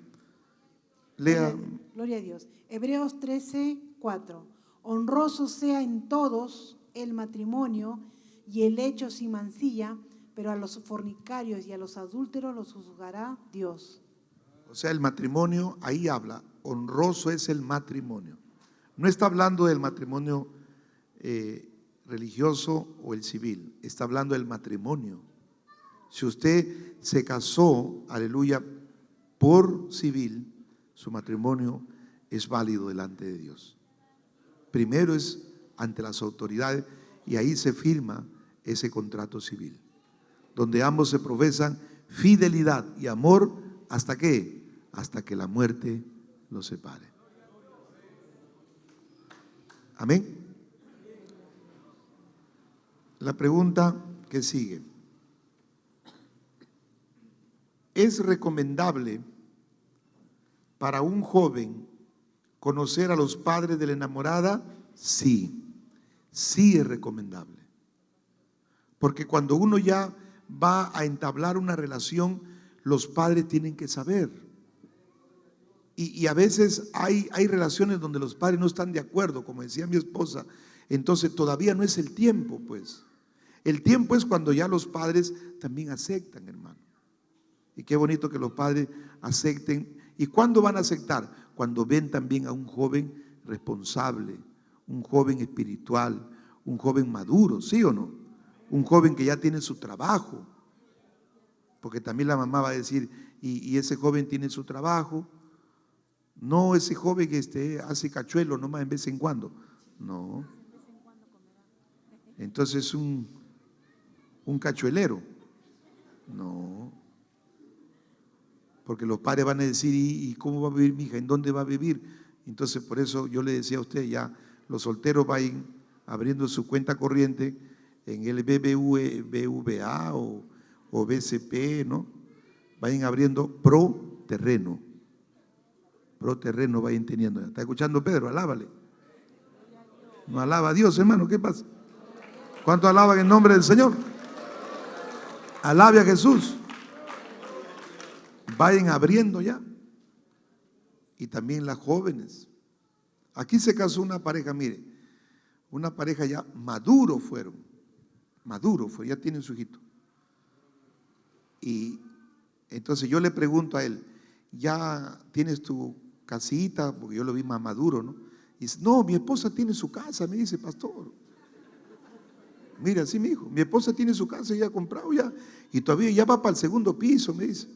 Speaker 2: Lea.
Speaker 1: Gloria a Dios. Hebreos 13:4. Honroso sea en todos el matrimonio y el hecho sin mancilla, pero a los fornicarios y a los adúlteros los juzgará Dios.
Speaker 2: O sea, el matrimonio, ahí habla, honroso es el matrimonio. No está hablando del matrimonio religioso o el civil, está hablando del matrimonio. Si usted se casó, aleluya, por civil, su matrimonio es válido delante de Dios. Primero es ante las autoridades y ahí se firma ese contrato civil, donde ambos se profesan fidelidad y amor. ¿Hasta qué? Hasta que la muerte los separe. Amén. La pregunta que sigue: ¿es recomendable para un joven conocer a los padres de la enamorada? Sí, sí es recomendable. Porque cuando uno ya va a entablar una relación, los padres tienen que saber. Y a veces hay relaciones donde los padres no están de acuerdo, como decía mi esposa. Entonces todavía no es el tiempo, pues. El tiempo es cuando ya los padres también aceptan, hermano. Y qué bonito que los padres acepten. ¿Y cuándo van a aceptar? Cuando ven también a un joven responsable, un joven espiritual, un joven maduro, ¿sí o no? Un joven que ya tiene su trabajo. Porque también la mamá va a decir: y ese joven tiene su trabajo. No ese joven que hace cachuelo nomás en vez en cuando. No. Entonces un cachuelero. No. Porque los padres van a decir: ¿y cómo va a vivir mi hija? ¿En dónde va a vivir? Entonces por eso yo le decía a usted, ya los solteros vayan abriendo su cuenta corriente en el BBVA o BCP, ¿no? Vayan abriendo pro terreno. Pro terreno vayan teniendo. ¿Está escuchando, Pedro? Alábale. No alaba a Dios, hermano, ¿qué pasa? ¿Cuánto alaban en nombre del Señor? Alabe a Jesús. Vayan abriendo ya. Y también las jóvenes. Aquí se casó una pareja, mire, una pareja ya maduro fueron, ya tienen su hijito. Y entonces yo le pregunto a él: ¿ya tienes tu casita? Porque yo lo vi más maduro, ¿no? Y dice: no, mi esposa tiene su casa, me dice, pastor. Mira, así mi hijo, mi esposa tiene su casa, ya ha comprado ya, y todavía ya va para el segundo piso, me dice.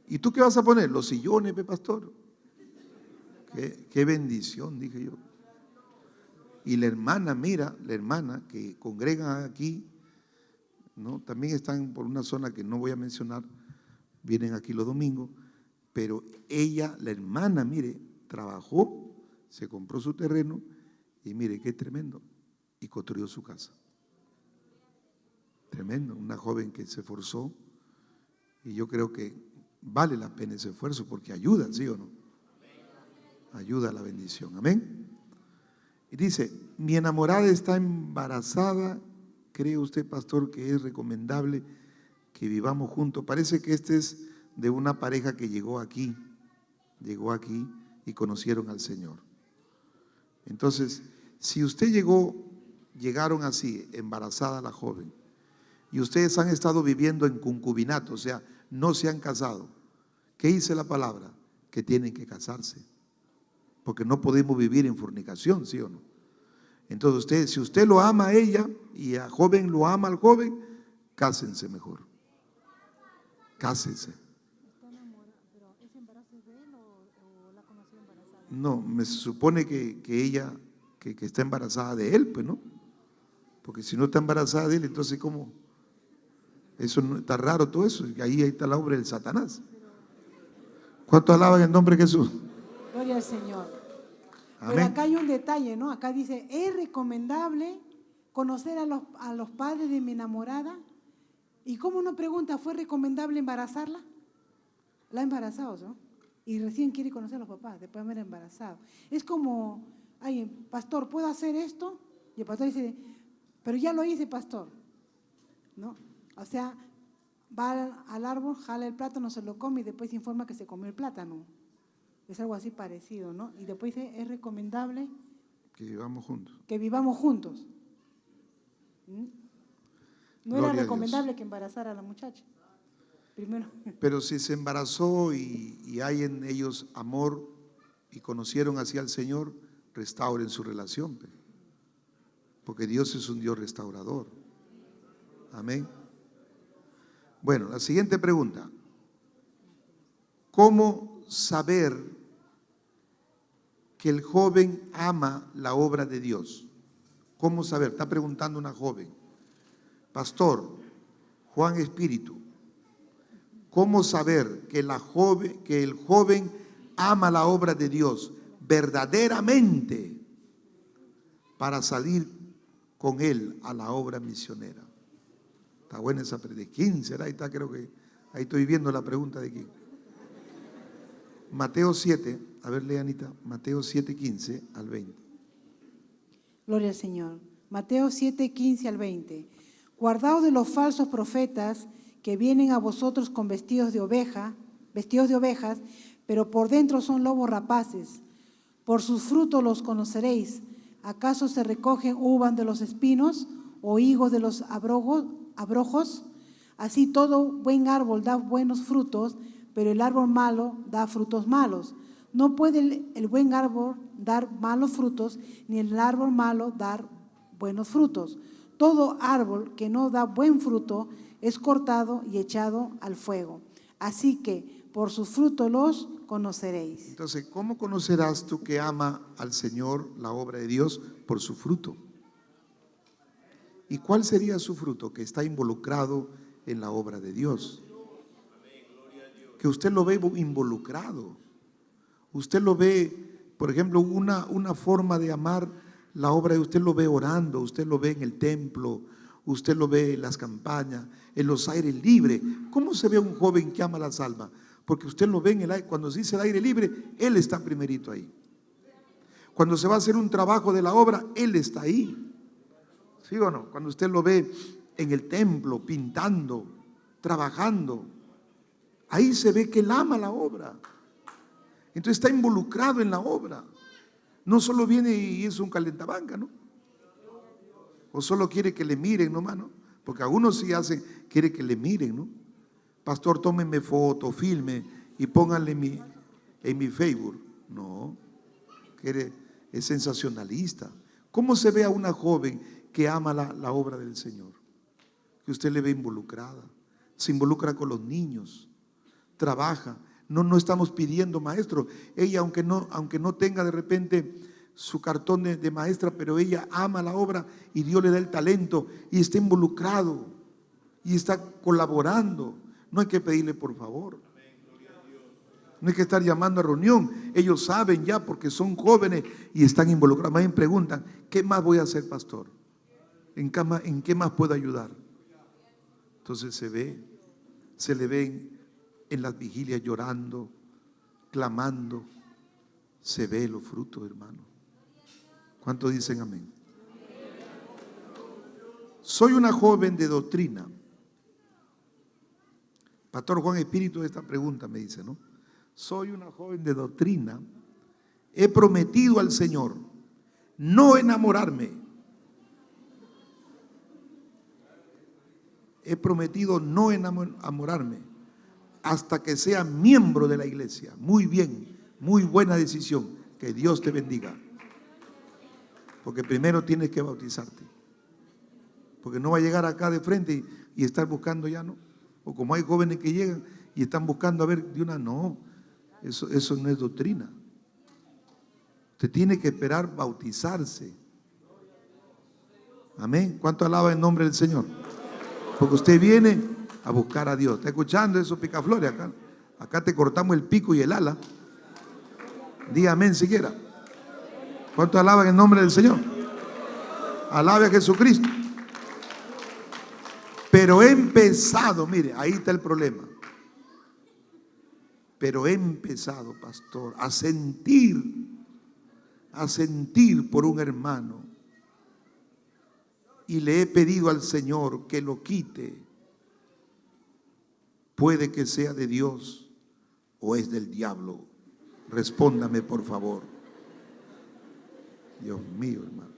Speaker 2: ¿Y tú qué vas a poner? Los sillones, pastor. Qué bendición, dije yo. Y la hermana, mira, la hermana que congrega aquí, ¿no? También están por una zona que no voy a mencionar, vienen aquí los domingos, pero ella, la hermana, mire, trabajó, se compró su terreno y mire qué tremendo, y construyó su casa. Tremendo, una joven que se esforzó, y yo creo que vale la pena ese esfuerzo porque ayuda, ¿sí o no? Ayuda a la bendición, amén. Y dice: mi enamorada está embarazada. ¿Cree usted, pastor, que es recomendable que vivamos juntos? Parece que este es de una pareja que llegó aquí y conocieron al Señor. Entonces, si usted llegaron así, embarazada la joven, y ustedes han estado viviendo en concubinato, o sea, no se han casado, ¿qué dice la palabra? Que tienen que casarse, porque no podemos vivir en fornicación, ¿sí o no? Entonces si usted lo ama a ella y a joven lo ama al joven, cásense mejor. Cásense.
Speaker 3: ¿Pero ese embarazo es de él o la conoció embarazada?
Speaker 2: No, me supone que ella que está embarazada de él, pues, ¿no? Porque si no está embarazada de él, entonces ¿cómo? Eso no, está raro todo eso. Y ahí está la obra del Satanás. ¿Cuántos alaban el nombre de Jesús?
Speaker 1: Gloria al Señor. Pero
Speaker 2: Amén.
Speaker 1: acá hay un detalle, ¿no? Acá dice, es recomendable conocer a los padres de mi enamorada. ¿Y cómo uno pregunta, fue recomendable embarazarla? La ha embarazado, ¿no? Y recién quiere conocer a los papás, después de haber embarazado. Es como, ay, pastor, ¿puedo hacer esto? Y el pastor dice, pero ya lo hice, pastor, ¿no? O sea, va al árbol, jala el plátano, se lo come y después informa que se comió el plátano. Es algo así parecido, ¿no? Y después dice, es recomendable
Speaker 2: Que vivamos juntos.
Speaker 1: que vivamos juntos. ¿Mm? No
Speaker 2: Gloria a
Speaker 1: era
Speaker 2: Dios.
Speaker 1: recomendable que embarazara a la muchacha. Primero.
Speaker 2: Pero si se embarazó y hay en ellos amor y conocieron así al Señor, restauren su relación. Porque Dios es un Dios restaurador. Amén. Bueno, la siguiente pregunta. ¿Cómo saber que el joven ama la obra de Dios? ¿Cómo saber? Está preguntando una joven. Pastor, Juan Espíritu, ¿cómo saber que el joven ama la obra de Dios verdaderamente para salir con él a la obra misionera? Está buena esa pregunta. ¿De quién será? Ahí está, creo que ahí estoy viendo la pregunta de quién. Mateo 7, a ver, lea Anita, Mateo 7, 15 al 20.
Speaker 1: Gloria al Señor. Mateo 7, 15 al 20. Guardaos de los falsos profetas que vienen a vosotros con vestidos de ovejas, pero por dentro son lobos rapaces. Por sus frutos los conoceréis. ¿Acaso se recogen uvas de los espinos o higos de los abrojos? Así todo buen árbol da buenos frutos, pero el árbol malo da frutos malos. No puede el buen árbol dar malos frutos, ni el árbol malo dar buenos frutos. Todo árbol que no da buen fruto es cortado y echado al fuego. Así que por sus frutos los conoceréis.
Speaker 2: Entonces, ¿cómo conocerás tú que ama al Señor la obra de Dios? Por su fruto. ¿Y cuál sería su fruto? Que está involucrado en la obra de Dios. Que usted lo ve involucrado. Usted lo ve, por ejemplo, una forma de amar la obra de usted, lo ve orando, usted lo ve en el templo, usted lo ve en las campañas, en los aires libres. ¿Cómo se ve un joven que ama las almas? Porque usted lo ve en el aire, cuando se dice el aire libre, él está primerito ahí. Cuando se va a hacer un trabajo de la obra, él está ahí. ¿Sí o no? Cuando usted lo ve en el templo, pintando, trabajando, ahí se ve que él ama la obra. Entonces está involucrado en la obra. No solo viene y es un calentabanca, ¿no? O solo quiere que le miren nomás, ¿no? Porque algunos sí hacen, quiere que le miren, ¿no? Pastor, tómenme foto, filme y pónganle en mi Facebook. No, es sensacionalista. ¿Cómo se ve a una joven que ama la obra del Señor? Que usted le ve involucrada, se involucra con los niños, trabaja. No estamos pidiendo maestro. Ella, aunque no tenga de repente su cartón de maestra, pero ella ama la obra y Dios le da el talento y está involucrado y está colaborando. No hay que pedirle por favor. No hay que estar llamando a reunión. Ellos saben ya porque son jóvenes y están involucrados. Más bien preguntan, ¿qué más voy a hacer, pastor? ¿En qué más puedo ayudar? Entonces se le ve en las vigilias llorando, clamando. Se ve los frutos, hermano. ¿Cuántos dicen amén? Soy una joven de doctrina. Pastor Juan Espíritu, esta pregunta me dice, ¿no? Soy una joven de doctrina. He prometido al Señor no enamorarme. He prometido no enamorarme hasta que sea miembro de la iglesia. Muy bien, muy buena decisión. Que Dios te bendiga. Porque primero tienes que bautizarte. Porque no va a llegar acá de frente y estar buscando ya, ¿no? O como hay jóvenes que llegan y están buscando a ver de una, no. Eso no es doctrina. Usted tiene que esperar bautizarse. Amén. ¿Cuánto alaba el nombre del Señor? Porque usted viene a buscar a Dios. ¿Está escuchando eso, picaflores? Acá te cortamos el pico y el ala. Diga amén siquiera. ¿Cuánto alaban el nombre del Señor? Alabe a Jesucristo. Pero he empezado, mire, ahí está el problema. Pero he empezado, pastor, a sentir por un hermano. Y le he pedido al Señor que lo quite. Puede que sea de Dios o es del diablo. Respóndame, por favor. Dios mío, hermano.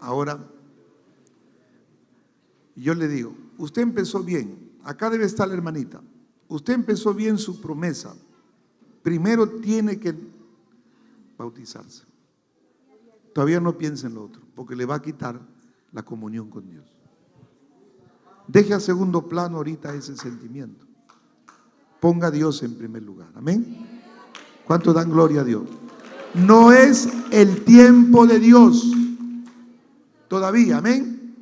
Speaker 2: Ahora, yo le digo, usted empezó bien. Acá debe estar la hermanita. Usted empezó bien su promesa. Primero tiene que bautizarse. Todavía no piense en lo otro, porque le va a quitar la comunión con Dios. Deje a segundo plano ahorita ese sentimiento. Ponga a Dios en primer lugar. Amén. ¿Cuánto dan gloria a Dios? No es el tiempo de Dios todavía. Amén.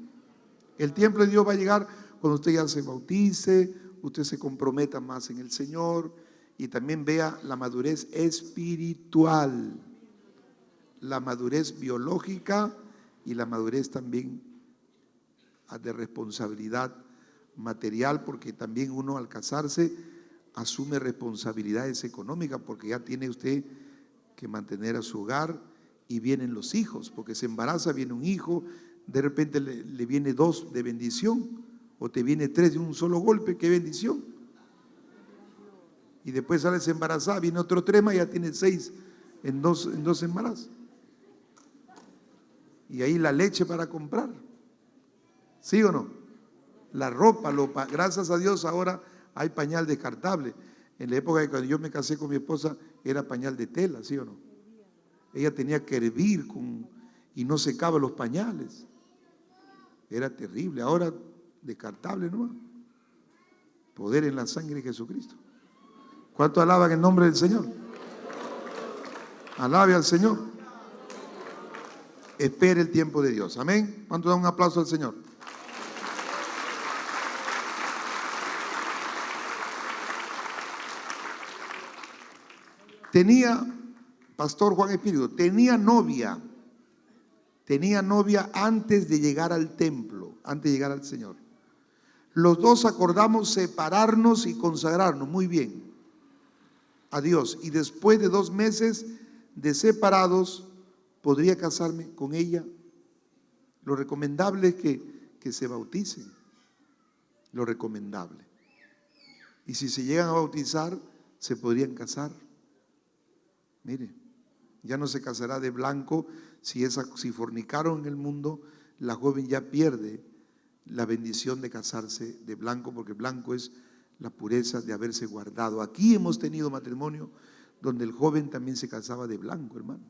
Speaker 2: El tiempo de Dios va a llegar cuando usted ya se bautice, usted se comprometa más en el Señor y también vea la madurez espiritual, la madurez biológica y la madurez también de responsabilidad material, porque también uno al casarse asume responsabilidades económicas, porque ya tiene usted que mantener a su hogar y vienen los hijos, porque se embaraza, viene un hijo, de repente le viene 2 de bendición o te viene 3 de un solo golpe, qué bendición. Y después sales embarazada, viene otro 3 más, ya tiene 6 en dos embarazos. Y ahí la leche para comprar. ¿Sí o no? La ropa, gracias a Dios ahora hay pañal descartable. En la época de cuando yo me casé con mi esposa era pañal de tela, ¿sí o no? Ella tenía que hervir y no secaba los pañales. Era terrible. Ahora descartable nomás. Poder en la sangre de Jesucristo. ¿Cuánto alaban el nombre del Señor? Alabe al Señor. Espere el tiempo de Dios. Amén. ¿Cuánto da un aplauso al Señor? Tenía, Pastor Juan Espíritu, tenía novia antes de llegar al templo, antes de llegar al Señor. Los dos acordamos separarnos y consagrarnos, muy bien, a Dios. Y después de 2 meses de separados, ¿podría casarme con ella? Lo recomendable es que se bauticen, lo recomendable. Y si se llegan a bautizar, se podrían casar. Mire, ya no se casará de blanco. Si fornicaron en el mundo, la joven ya pierde la bendición de casarse de blanco, porque blanco es la pureza de haberse guardado. Aquí hemos tenido matrimonio donde el joven también se casaba de blanco, hermano.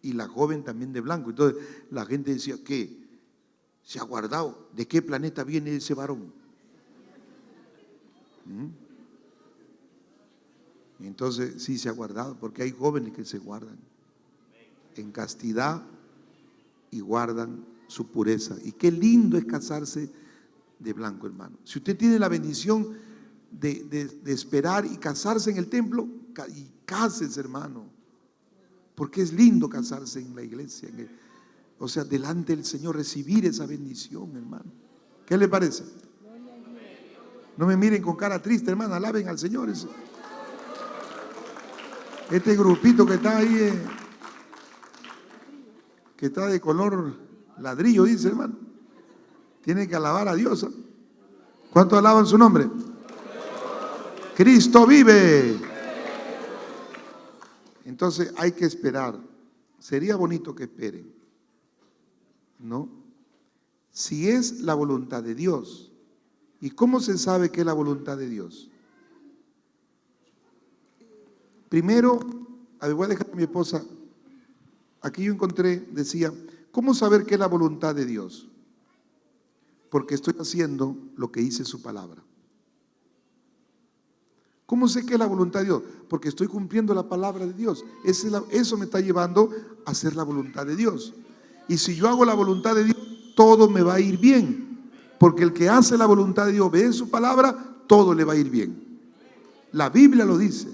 Speaker 2: Y la joven también de blanco. Entonces la gente decía, ¿qué? ¿Se ha guardado? ¿De qué planeta viene ese varón? Entonces sí se ha guardado, porque hay jóvenes que se guardan en castidad y guardan su pureza. Y qué lindo es casarse de blanco, hermano. Si usted tiene la bendición de esperar y casarse en el templo, y cásese, hermano, porque es lindo casarse en la iglesia, o sea, delante del Señor, recibir esa bendición, hermano. ¿Qué le parece? No me miren con cara triste, hermano, alaben al Señor. Este grupito que está ahí, que está de color ladrillo, dice, hermano, tiene que alabar a Dios. ¿Cuánto alaban su nombre? Cristo vive. Entonces hay que esperar. Sería bonito que esperen, ¿no? Si es la voluntad de Dios. ¿Y cómo se sabe que es la voluntad de Dios? Primero, voy a dejar a mi esposa. Aquí yo encontré, decía, ¿cómo saber qué es la voluntad de Dios? Porque estoy haciendo lo que dice su palabra. ¿Cómo sé que es la voluntad de Dios? Porque estoy cumpliendo la palabra de Dios. Eso me está llevando a hacer la voluntad de Dios. Y si yo hago la voluntad de Dios, todo me va a ir bien. Porque el que hace la voluntad de Dios, ve su palabra, todo le va a ir bien. La Biblia lo dice.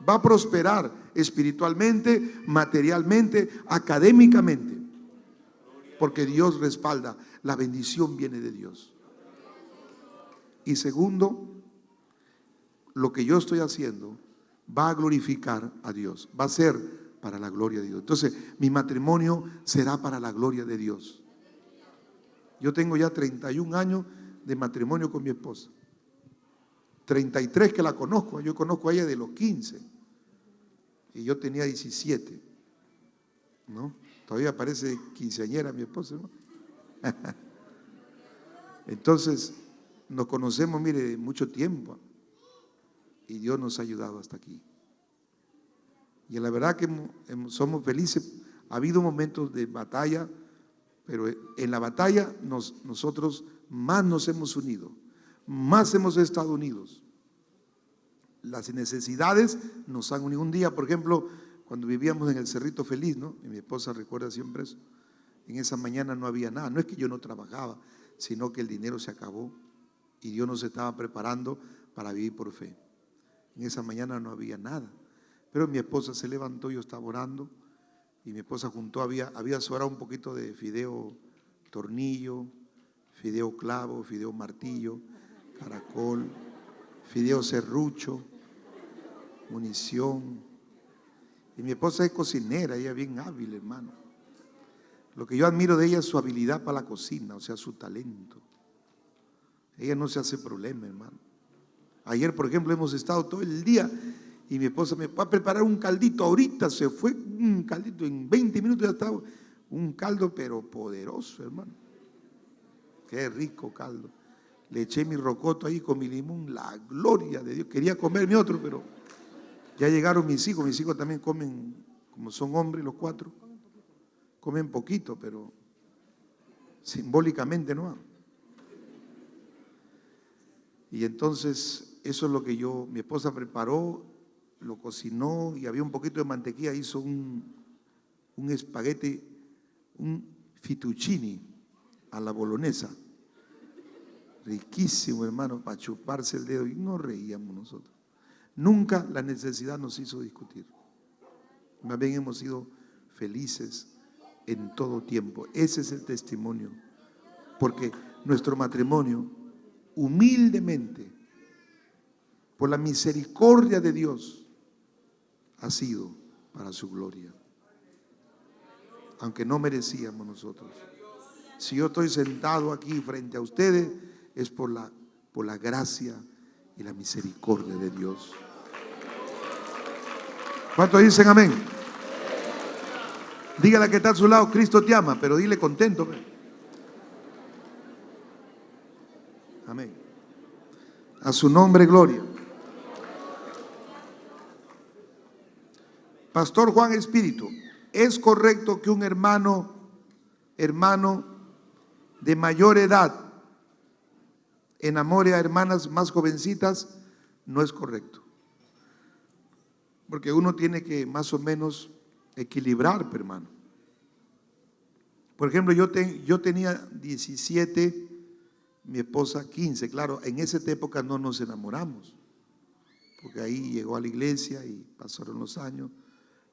Speaker 2: Va a prosperar espiritualmente, materialmente, académicamente. Porque Dios respalda. La bendición viene de Dios. Y segundo, lo que yo estoy haciendo va a glorificar a Dios. Va a ser para la gloria de Dios. Entonces, mi matrimonio será para la gloria de Dios. Yo tengo ya 31 años de matrimonio con mi esposa. 33 que la conozco. Yo conozco a ella de los 15. Y yo tenía 17. ¿No? Todavía parece quinceañera mi esposa, ¿no? Entonces, nos conocemos, mire, mucho tiempo. Y Dios nos ha ayudado hasta aquí. Y la verdad que somos felices. Ha habido momentos de batalla, pero en la batalla nosotros más nos hemos unido, más hemos estado unidos. Las necesidades nos han unido. Un día, por ejemplo, cuando vivíamos en el Cerrito Feliz, ¿no? Y mi esposa recuerda siempre eso. En esa mañana no había nada. No es que yo no trabajaba, sino que el dinero se acabó y Dios nos estaba preparando para vivir por fe. En esa mañana no había nada. Pero mi esposa se levantó, yo estaba orando y mi esposa juntó, había sobrado un poquito de fideo tornillo, fideo clavo, fideo martillo, caracol, fideo serrucho, munición. Y mi esposa es cocinera, ella es bien hábil, hermano. Lo que yo admiro de ella es su habilidad para la cocina, o sea, su talento. Ella no se hace problema, hermano. Ayer, por ejemplo, hemos estado todo el día y mi esposa me va a preparar un caldito. Ahorita se fue un caldito, en 20 minutos ya estaba un caldo, pero poderoso, hermano. Qué rico caldo. Le eché mi rocoto ahí con mi limón, la gloria de Dios. Quería comerme otro, pero ya llegaron mis hijos. Mis hijos también comen, como son hombres los 4, comen poquito, pero simbólicamente no. Y entonces, eso es lo que mi esposa preparó, lo cocinó y había un poquito de mantequilla, hizo un espagueti, un fettuccine a la bolognesa. Riquísimo, hermano, para chuparse el dedo. Y nos reíamos nosotros. Nunca la necesidad nos hizo discutir. Más bien hemos sido felices en todo tiempo. Ese es el testimonio. Porque nuestro matrimonio, humildemente, por la misericordia de Dios, ha sido para su gloria. Aunque no merecíamos nosotros. Si yo estoy sentado aquí frente a ustedes, es por la gracia y la misericordia de Dios. ¿Cuántos dicen amén? Dígale a que está a su lado, Cristo te ama, pero dile contento. Amén. A su nombre, gloria. Pastor Juan Espíritu, ¿es correcto que un hermano de mayor edad enamore a hermanas más jovencitas? No es correcto. Porque uno tiene que más o menos equilibrar, hermano. Por ejemplo, yo tenía 17, mi esposa 15. Claro, en esa época no nos enamoramos, porque ahí llegó a la iglesia y pasaron los años,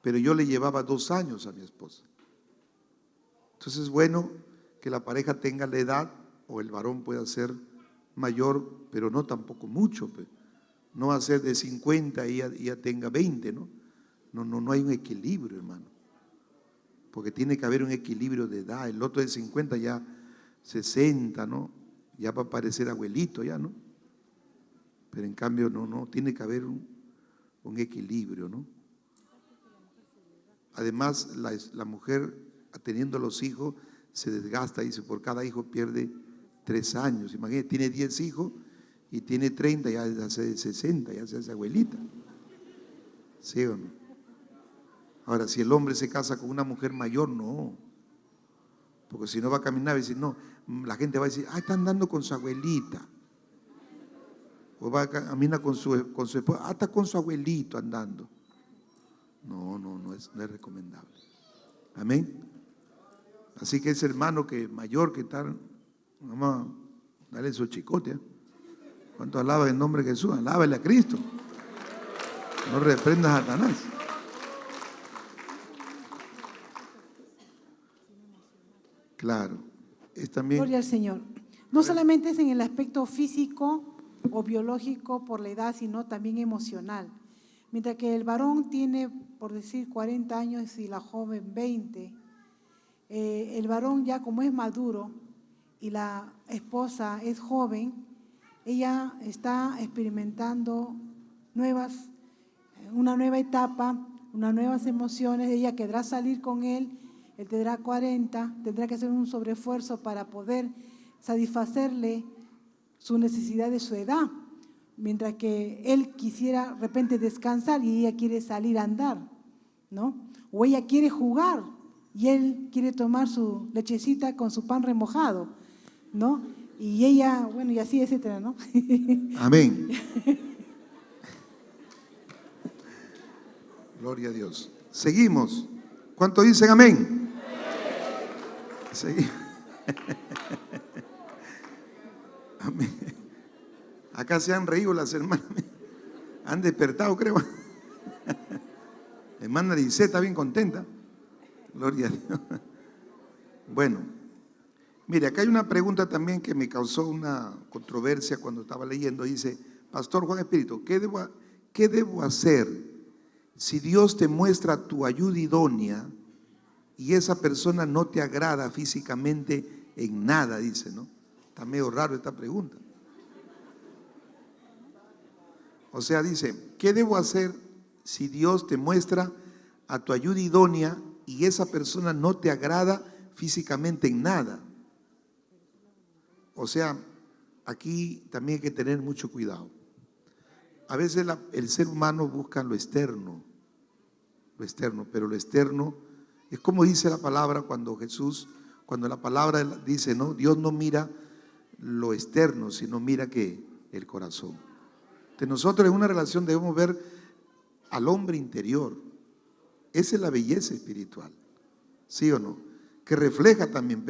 Speaker 2: pero yo le llevaba 2 años a mi esposa. Entonces es bueno que la pareja tenga la edad, o el varón pueda ser mayor, pero no tampoco mucho. No va a ser de 50 y ya tenga 20, ¿no? No hay un equilibrio, hermano. Porque tiene que haber un equilibrio de edad. El otro de 50 ya 60, ¿no? Ya va a parecer abuelito ya, ¿no? Pero en cambio no, tiene que haber un equilibrio, ¿no? Además, la mujer teniendo los hijos se desgasta, dice, por cada hijo pierde 3 años. Imagínate, tiene 10 hijos y tiene 30, ya se hace 60, ya se hace abuelita. ¿Sí o no? Ahora, si el hombre se casa con una mujer mayor, no. Porque si no va a caminar y decir, no, la gente va a decir, ah, está andando con su abuelita. O va, camina con su esposa, hasta con su abuelito andando. No es recomendable. Amén. Así que ese hermano que mayor que está, vamos a darle su chicote. ¿Cuánto alaba el nombre de Jesús? Alábale a Cristo. No reprendas a Satanás. Claro. Es también.
Speaker 1: Gloria al Señor. No solamente es en el aspecto físico o biológico por la edad, sino también emocional. Mientras que el varón tiene, por decir, 40 años y la joven 20, el varón ya como es maduro y la esposa es joven, ella está experimentando una nueva etapa, unas nuevas emociones. Ella querrá salir con él tendrá 40, tendrá que hacer un sobreesfuerzo para poder satisfacerle su necesidad de su edad, mientras que él quisiera de repente descansar y ella quiere salir a andar, ¿no? O ella quiere jugar y él quiere tomar su lechecita con su pan remojado, ¿no? Y ella, bueno, y así, etcétera, ¿no?
Speaker 2: Amén. Gloria a Dios. Seguimos. ¿Cuánto dicen amén? Seguimos. Amén. Acá se han reído las hermanas. Han despertado, creo. Hermana Lice está bien contenta. Gloria a Dios. Bueno, mire, acá hay una pregunta también que me causó una controversia cuando estaba leyendo. Dice, Pastor Juan Espíritu, ¿qué debo hacer si Dios te muestra tu ayuda idónea y esa persona no te agrada físicamente en nada? Dice, ¿no? Está medio raro esta pregunta. O sea, dice, ¿qué debo hacer si Dios te muestra a tu ayuda idónea y esa persona no te agrada físicamente en nada? O sea, aquí también hay que tener mucho cuidado. A veces el ser humano busca lo externo, pero lo externo es como dice la palabra cuando la palabra dice, ¿no? Dios no mira lo externo, sino mira que el corazón. Entonces nosotros en una relación debemos ver al hombre interior. Esa es la belleza espiritual, ¿sí o no? Que refleja también,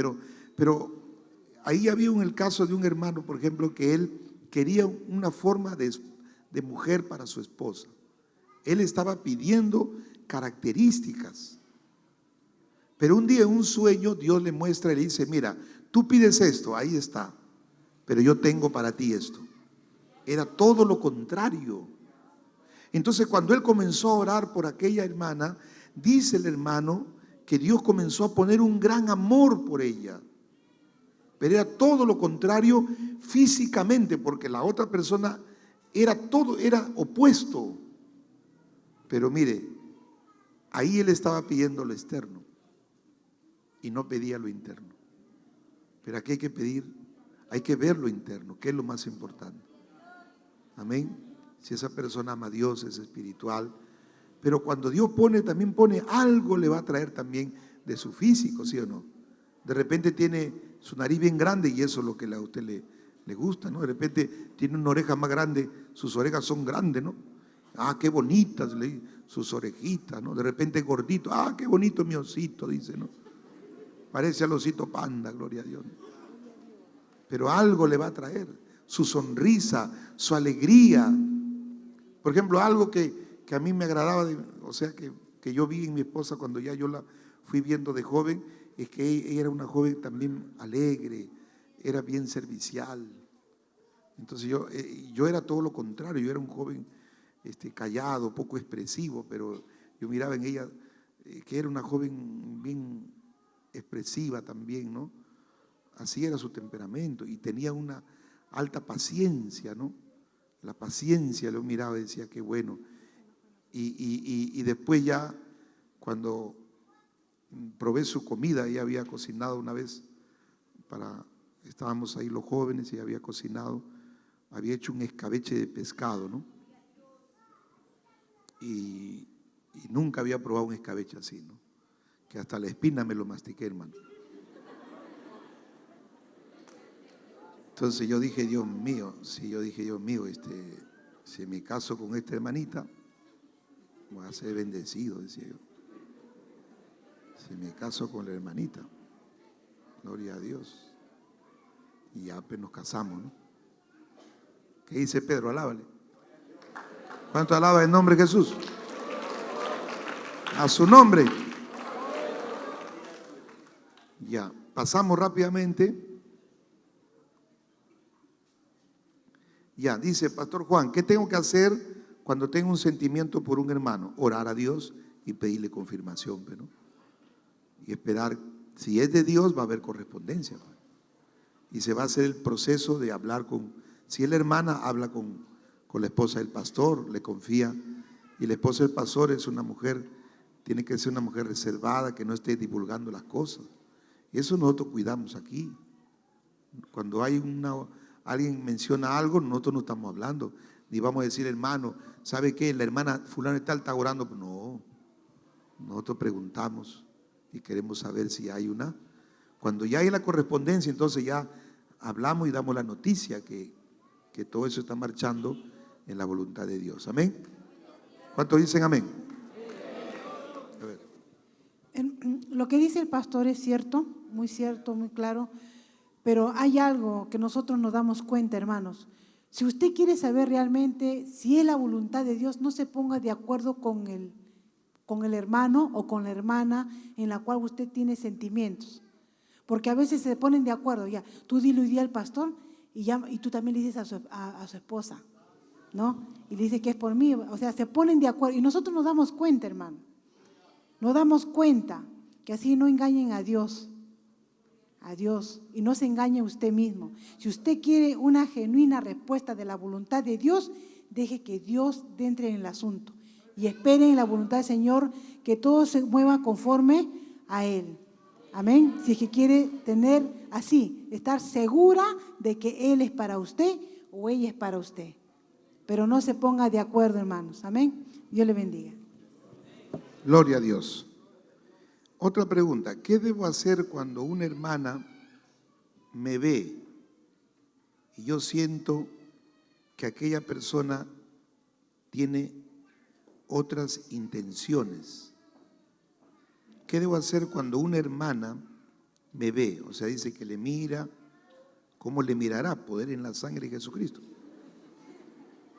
Speaker 2: pero ahí había el caso de un hermano, por ejemplo, que él quería una forma de mujer para su esposa. Él estaba pidiendo características. Pero un día en un sueño Dios le muestra y le dice, mira, tú pides esto, ahí está, pero yo tengo para ti esto. Era todo lo contrario. Entonces cuando él comenzó a orar por aquella hermana, dice el hermano que Dios comenzó a poner un gran amor por ella. Pero era todo lo contrario físicamente, porque la otra persona era opuesto. Pero mire, ahí él estaba pidiendo lo externo y no pedía lo interno. Pero aquí hay que pedir, hay que ver lo interno, que es lo más importante. Amén. Si esa persona ama a Dios, es espiritual. Pero cuando Dios también pone algo, le va a traer también de su físico, ¿sí o no? De repente tiene su nariz bien grande y eso es lo que a usted le gusta, ¿no? De repente tiene una oreja más grande, sus orejas son grandes, ¿no? Ah, qué bonitas, sus orejitas, ¿no? De repente gordito, ah, qué bonito mi osito, dice, ¿no? Parece al osito panda, gloria a Dios. Pero algo le va a traer, su sonrisa, su alegría. Por ejemplo, algo que a mí me agradaba, o sea, que yo vi en mi esposa cuando ya yo la fui viendo de joven, es que ella era una joven también alegre, era bien servicial. Entonces yo era todo lo contrario, yo era un joven callado, poco expresivo, pero yo miraba en ella que era una joven bien expresiva también, ¿no? Así era su temperamento y tenía una alta paciencia, ¿no? La paciencia lo miraba y decía, qué bueno. Y después ya, cuando probé su comida, ella había cocinado una vez, estábamos ahí los jóvenes y había cocinado, había hecho un escabeche de pescado, ¿no? Y nunca había probado un escabeche así, ¿no? Que hasta la espina me lo mastiqué, hermano. Entonces yo dije, Dios mío, si me caso con esta hermanita, voy a ser bendecido, decía yo. Si me caso con la hermanita, gloria a Dios. Y ya pues nos casamos, ¿no? ¿Qué dice Pedro? Alábale. ¿Cuánto alaba el nombre de Jesús? A su nombre. Ya, pasamos rápidamente. Ya, dice Pastor Juan, ¿qué tengo que hacer cuando tengo un sentimiento por un hermano? Orar a Dios y pedirle confirmación, ¿no? Y esperar, si es de Dios va a haber correspondencia. Y se va a hacer el proceso de hablar con, si es la hermana, habla con la esposa del pastor, le confía. Y la esposa del pastor es una mujer, tiene que ser una mujer reservada, que no esté divulgando las cosas. Y eso nosotros cuidamos aquí. Cuando hay alguien menciona algo, nosotros no estamos hablando, ni vamos a decir, hermano, ¿sabe qué? La hermana fulano está orando. No, nosotros preguntamos y queremos saber si hay una. Cuando ya hay la correspondencia, entonces ya hablamos y damos la noticia que todo eso está marchando en la voluntad de Dios. Amén. ¿Cuántos dicen amén? A ver.
Speaker 1: Lo que dice el pastor es cierto, muy claro. Pero hay algo que nosotros nos damos cuenta, hermanos. Si usted quiere saber realmente si es la voluntad de Dios, no se ponga de acuerdo con el hermano o con la hermana en la cual usted tiene sentimientos. Porque a veces se ponen de acuerdo, ya, tú dile hoy día al pastor y tú también le dices a su esposa, ¿no? Y le dice que es por mí, o sea, se ponen de acuerdo. Y nosotros nos damos cuenta, hermano. Nos damos cuenta que así no engañen a Dios. A Dios, y no se engañe usted mismo. Si usted quiere una genuina respuesta de la voluntad de Dios, deje que Dios entre en el asunto y espere en la voluntad del Señor que todo se mueva conforme a Él. Amén. Si es que quiere tener así, estar segura de que Él es para usted o ella es para usted. Pero no se ponga de acuerdo, hermanos. Amén. Dios le bendiga.
Speaker 2: Gloria a Dios. Otra pregunta, ¿qué debo hacer cuando una hermana me ve y yo siento que aquella persona tiene otras intenciones? ¿Qué debo hacer cuando una hermana me ve? O sea, dice que le mira, ¿cómo le mirará? Poder en la sangre de Jesucristo.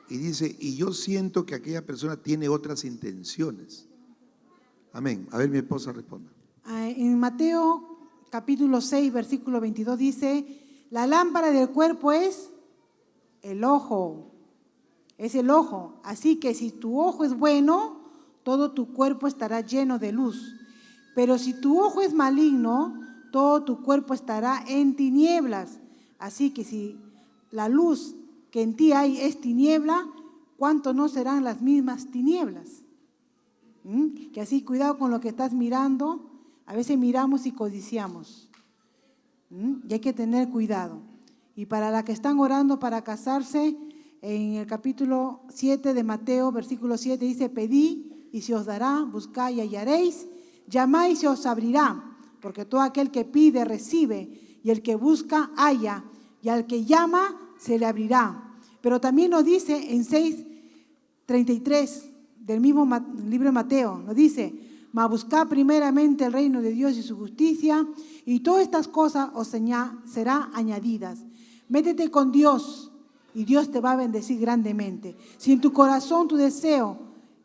Speaker 2: Y dice, y yo siento que aquella persona tiene otras intenciones. Amén. A ver, mi esposa responda.
Speaker 1: En Mateo capítulo 6, versículo 22 dice, la lámpara del cuerpo es el ojo. Es el ojo. Así que si tu ojo es bueno, todo tu cuerpo estará lleno de luz. Pero si tu ojo es maligno, todo tu cuerpo estará en tinieblas. Así que si la luz que en ti hay es tiniebla, ¿cuánto no serán las mismas tinieblas? Que así, cuidado con lo que estás mirando. A veces miramos y codiciamos. Y hay que tener cuidado. Y para las que están orando para casarse, en el capítulo 7 de Mateo, versículo 7, dice, pedid y se os dará, buscad y hallaréis, llamad y se os abrirá, porque todo aquel que pide recibe, y el que busca halla, y al que llama se le abrirá. Pero también nos dice en 6:33 del mismo libro de Mateo, nos dice, mas buscad primeramente el reino de Dios y su justicia, y todas estas cosas os serán añadidas. Métete con Dios y Dios te va a bendecir grandemente. Si en tu corazón tu deseo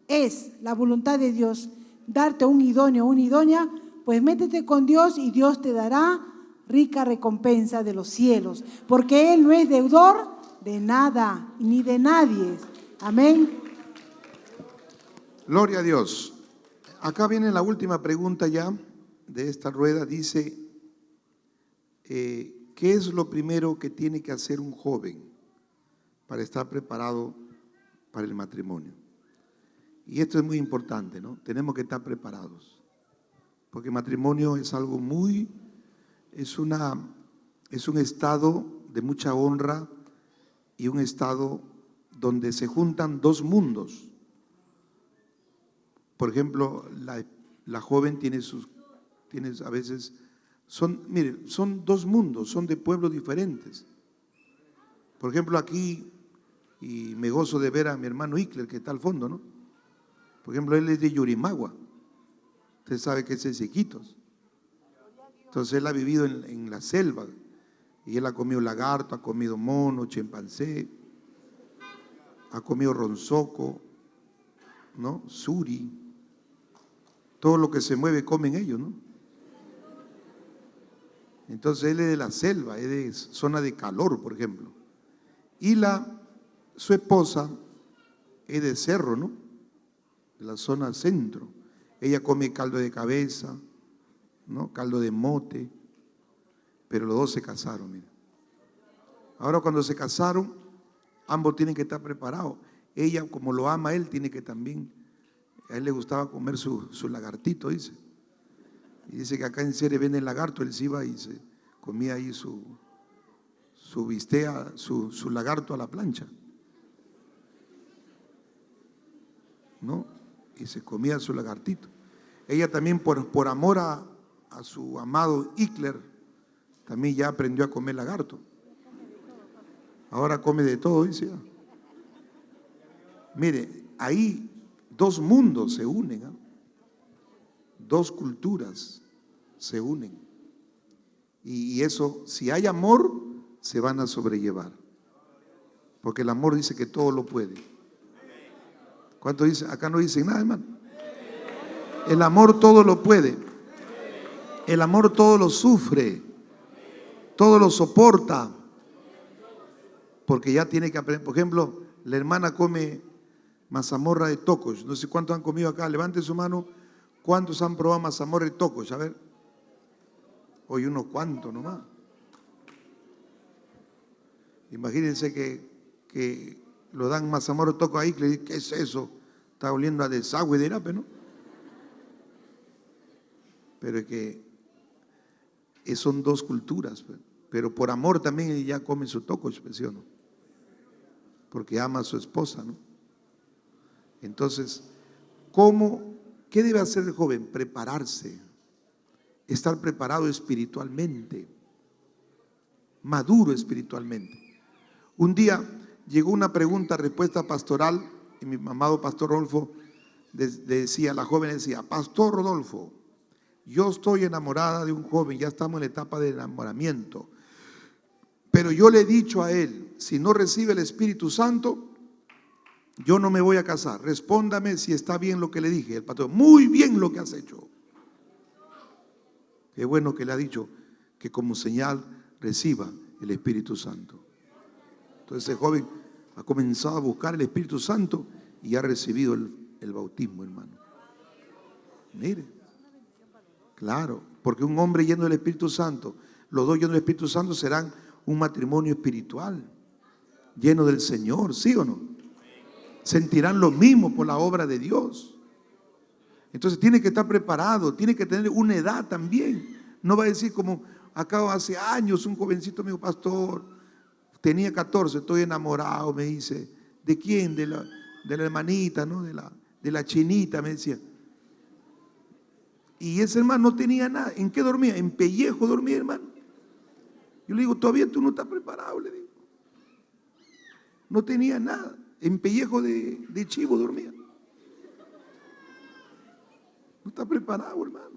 Speaker 1: es la voluntad de Dios, darte un idóneo o una idónea, pues métete con Dios y Dios te dará rica recompensa de los cielos, porque Él no es deudor de nada ni de nadie. Amén.
Speaker 2: Gloria a Dios. Acá viene la última pregunta ya de esta rueda. Dice, ¿qué es lo primero que tiene que hacer un joven para estar preparado para el matrimonio? Y esto es muy importante, ¿no? Tenemos que estar preparados, porque el matrimonio es algo es un estado de mucha honra y un estado donde se juntan dos mundos. Por ejemplo, la joven tiene a veces, son dos mundos, son de pueblos diferentes. Por ejemplo, aquí, y me gozo de ver a mi hermano Ickler, que está al fondo, ¿no? Por ejemplo, él es de Yurimagua. Usted sabe que es de Iquitos. Entonces él ha vivido en la selva. Y él ha comido lagarto, ha comido mono, chimpancé, ha comido ronzoco, ¿no? Suri. Todo lo que se mueve comen ellos, ¿no? Entonces él es de la selva, es de zona de calor, por ejemplo. Y su esposa es de cerro, ¿no? De la zona centro. Ella come caldo de cabeza, ¿no? Caldo de mote. Pero los dos se casaron, mira. Ahora cuando se casaron, ambos tienen que estar preparados. Ella, como lo ama a él, tiene que también, a él le gustaba comer su lagartito, dice. Y dice que acá en Cere venden lagarto, él se iba y se comía ahí su bistea, su lagarto a la plancha, ¿no? Y se comía su lagartito. Ella también por amor a su amado Ickler, también ya aprendió a comer lagarto. Ahora come de todo, dice. Mire, ahí dos mundos se unen, ¿eh? Dos culturas se unen. Y eso, si hay amor, se van a sobrellevar. Porque el amor dice que todo lo puede. ¿Cuánto dice? Acá no dicen nada, hermano. El amor todo lo puede. El amor todo lo sufre. Todo lo soporta. Porque ya tiene que aprender. Por ejemplo, la hermana come mazamorra de tocos. No sé cuántos han comido acá. Levante su mano. ¿Cuántos han probado mazamorra de tocos? A ver. Hoy unos cuantos nomás. Imagínense que lo dan mazamorra de tocos ahí. Que le dicen, ¿qué es eso? Está oliendo a desagüe de Irape, ¿no? Pero es que son dos culturas. Pero por amor también ella come su toco, ¿sí o no? Porque ama a su esposa, ¿no? Entonces, ¿qué debe hacer el joven? Prepararse, estar preparado espiritualmente, maduro espiritualmente. Un día llegó una respuesta pastoral, y mi amado pastor Rodolfo decía, la joven decía, Pastor Rodolfo, yo estoy enamorada de un joven, ya estamos en la etapa de enamoramiento, pero yo le he dicho a él, si no recibe el Espíritu Santo, yo no me voy a casar. Respóndame si está bien lo que le dije. El pastor, muy bien lo que has hecho. Qué bueno que le ha dicho que como señal reciba el Espíritu Santo. Entonces ese joven ha comenzado a buscar el Espíritu Santo y ha recibido el bautismo, hermano. Mire, claro, porque un hombre lleno del Espíritu Santo, los dos llenos del Espíritu Santo serán un matrimonio espiritual, lleno del Señor, ¿sí o no? Sentirán lo mismo por la obra de Dios. Entonces tiene que estar preparado, tiene que tener una edad también. No va a decir como acá hace años un jovencito me dijo, pastor, tenía 14, estoy enamorado, me dice. ¿De quién? De la hermanita, ¿no? De la chinita, me decía. Y ese hermano no tenía nada. ¿En qué dormía? En pellejo dormía, hermano. Yo le digo, todavía tú no estás preparado, le digo. No tenía nada. En pellejo de chivo dormía. No está preparado, hermano.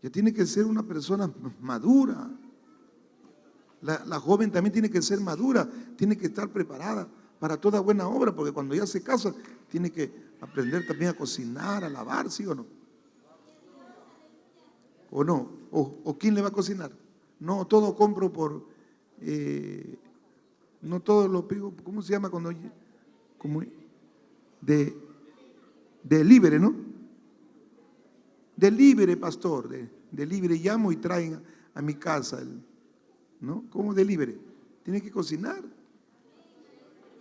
Speaker 2: Ya tiene que ser una persona madura. La joven también tiene que ser madura, tiene que estar preparada para toda buena obra, porque cuando ya se casa, tiene que aprender también a cocinar, a lavar, ¿sí o no? ¿O no? ¿O quién le va a cocinar? No, todo compro por... no todo lo pido, ¿cómo se llama cuando? Como de libre, ¿no? De libre, pastor, de libre llamo y traen a mi casa, ¿no? ¿Cómo de libre? Tiene que cocinar.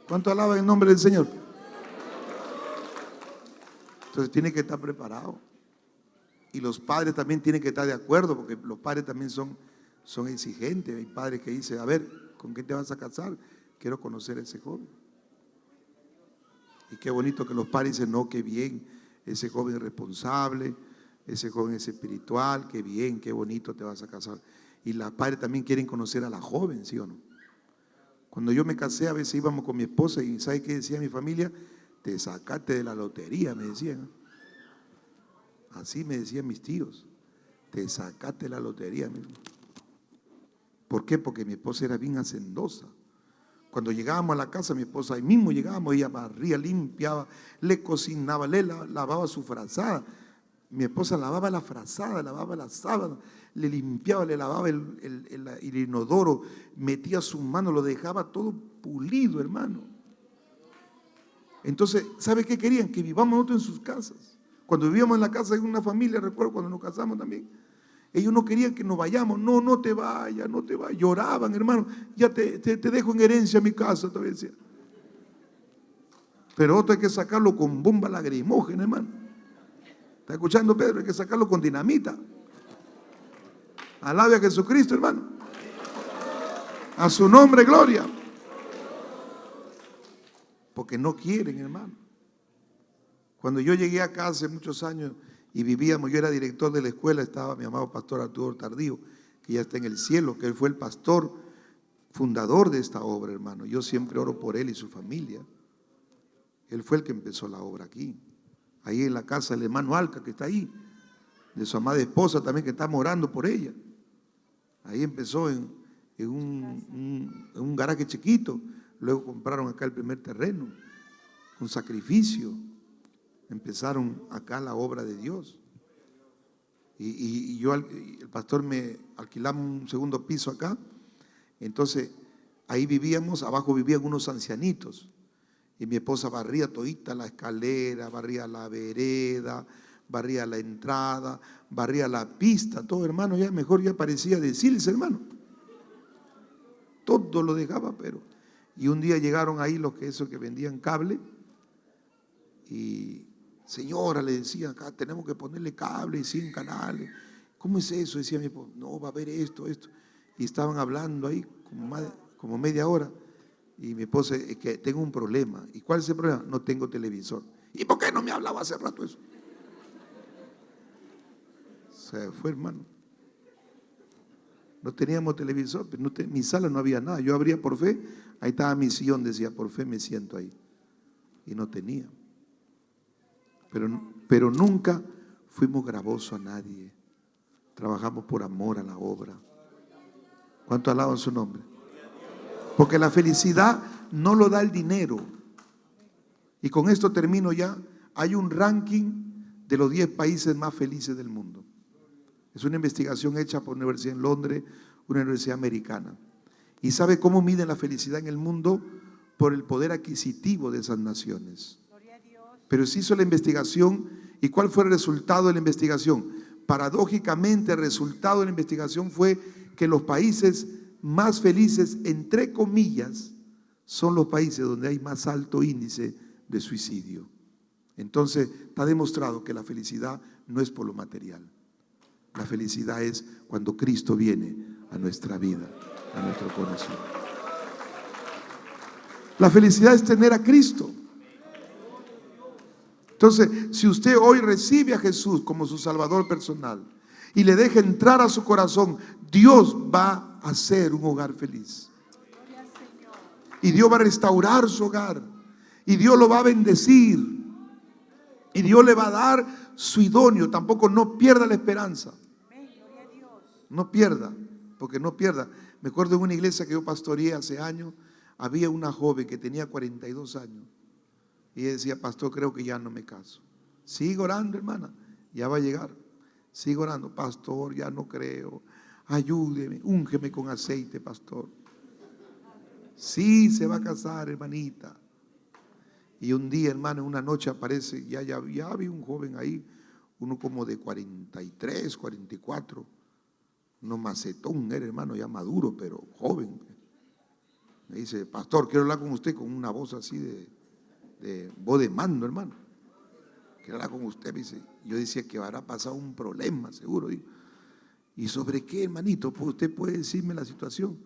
Speaker 2: ¿Cuánto alaban el nombre del Señor? Entonces tiene que estar preparado. Y los padres también tienen que estar de acuerdo, porque los padres también son exigentes. Hay padres que dicen, a ver, ¿con qué te vas a casar? Quiero conocer a ese joven. Y qué bonito que los padres dicen, no, qué bien, ese joven es responsable, ese joven es espiritual, qué bien, qué bonito te vas a casar. Y los padres también quieren conocer a la joven, ¿sí o no? Cuando yo me casé, a veces íbamos con mi esposa y ¿sabe qué decía mi familia? Te sacaste de la lotería, me decían. Así me decían mis tíos. Te sacaste de la lotería. ¿Por qué? Porque mi esposa era bien hacendosa. Cuando llegábamos a la casa, mi esposa, ahí mismo llegábamos, ella barría, limpiaba, le cocinaba, le lavaba su frazada. Mi esposa lavaba la frazada, lavaba la sábana, le limpiaba, le lavaba el inodoro, metía sus manos, lo dejaba todo pulido, hermano. Entonces, ¿sabe qué querían? Que vivamos nosotros en sus casas. Cuando vivíamos en la casa de una familia, recuerdo cuando nos casamos también, ellos no querían que nos vayamos. No, no te vayas, no te vayas. Lloraban, hermano. Ya te dejo en herencia mi casa, todavía decía. Pero otro hay que sacarlo con bomba lacrimógena, hermano. ¿Está escuchando, Pedro? Hay que sacarlo con dinamita. Alabe a Jesucristo, hermano. A su nombre, gloria. Porque no quieren, hermano. Cuando yo llegué acá hace muchos años y vivíamos, yo era director de la escuela, estaba mi amado pastor Arturo Tardío, que ya está en el cielo, que él fue el pastor fundador de esta obra, hermano. Yo siempre oro por él y su familia. Él fue el que empezó la obra aquí. Ahí en la casa del hermano Alca, que está ahí, de su amada esposa también, que estamos orando por ella. Ahí empezó en un garaje chiquito, luego compraron acá el primer terreno, con sacrificio. Empezaron acá la obra de Dios. Y yo, el pastor me alquilamos un segundo piso acá. Entonces, ahí vivíamos, abajo vivían unos ancianitos. Y mi esposa barría todita la escalera, barría la vereda, barría la entrada, barría la pista. Todo, hermano, ya mejor ya parecía decirles, hermano. Todo lo dejaba, pero. Y un día llegaron ahí los que vendían cable. Y señora, le decían, acá tenemos que ponerle cable y 100 canales. ¿Cómo es eso? Decía mi esposa, no, va a haber esto. Y estaban hablando ahí como media hora. Y mi esposa, es que tengo un problema. ¿Y cuál es el problema? No tengo televisor. ¿Y por qué no me hablaba hace rato eso? Se fue, hermano. No teníamos televisor, pero en mi sala no había nada. Yo abría por fe, ahí estaba mi sillón, decía, por fe me siento ahí. Y no tenía. Pero nunca fuimos gravosos a nadie. Trabajamos por amor a la obra. ¿Cuánto alaban su nombre? Porque la felicidad no lo da el dinero. Y con esto termino ya. Hay un ranking de los 10 países más felices del mundo. Es una investigación hecha por una universidad en Londres, una universidad americana. ¿Y sabe cómo miden la felicidad en el mundo? Por el poder adquisitivo de esas naciones. Pero se hizo la investigación, ¿y cuál fue el resultado de la investigación? Paradójicamente, el resultado de la investigación fue que los países más felices, entre comillas, son los países donde hay más alto índice de suicidio. Entonces, está demostrado que la felicidad no es por lo material. La felicidad es cuando Cristo viene a nuestra vida, a nuestro corazón. La felicidad es tener a Cristo. Entonces, si usted hoy recibe a Jesús como su Salvador personal y le deja entrar a su corazón, Dios va a hacer un hogar feliz. Y Dios va a restaurar su hogar. Y Dios lo va a bendecir. Y Dios le va a dar su idóneo. Tampoco no pierda la esperanza. No pierda, porque no pierda. Me acuerdo en una iglesia que yo pastoreé hace años, había una joven que tenía 42 años. Y ella decía, pastor, creo que ya no me caso. Sigo orando, hermana, ya va a llegar. Sigo orando, pastor, ya no creo. Ayúdeme, úngeme con aceite, pastor. Sí, se va a casar, hermanita. Y un día, hermano, una noche aparece, ya había un joven ahí, uno como de 43, 44. No macetón, era hermano, ya maduro, pero joven. Me dice, pastor, quiero hablar con usted con una voz así de voz de mando, hermano. Quiero hablar con usted, me dice. Yo decía que habrá pasado un problema, seguro. Digo. ¿Y sobre qué, hermanito? Pues usted puede decirme la situación.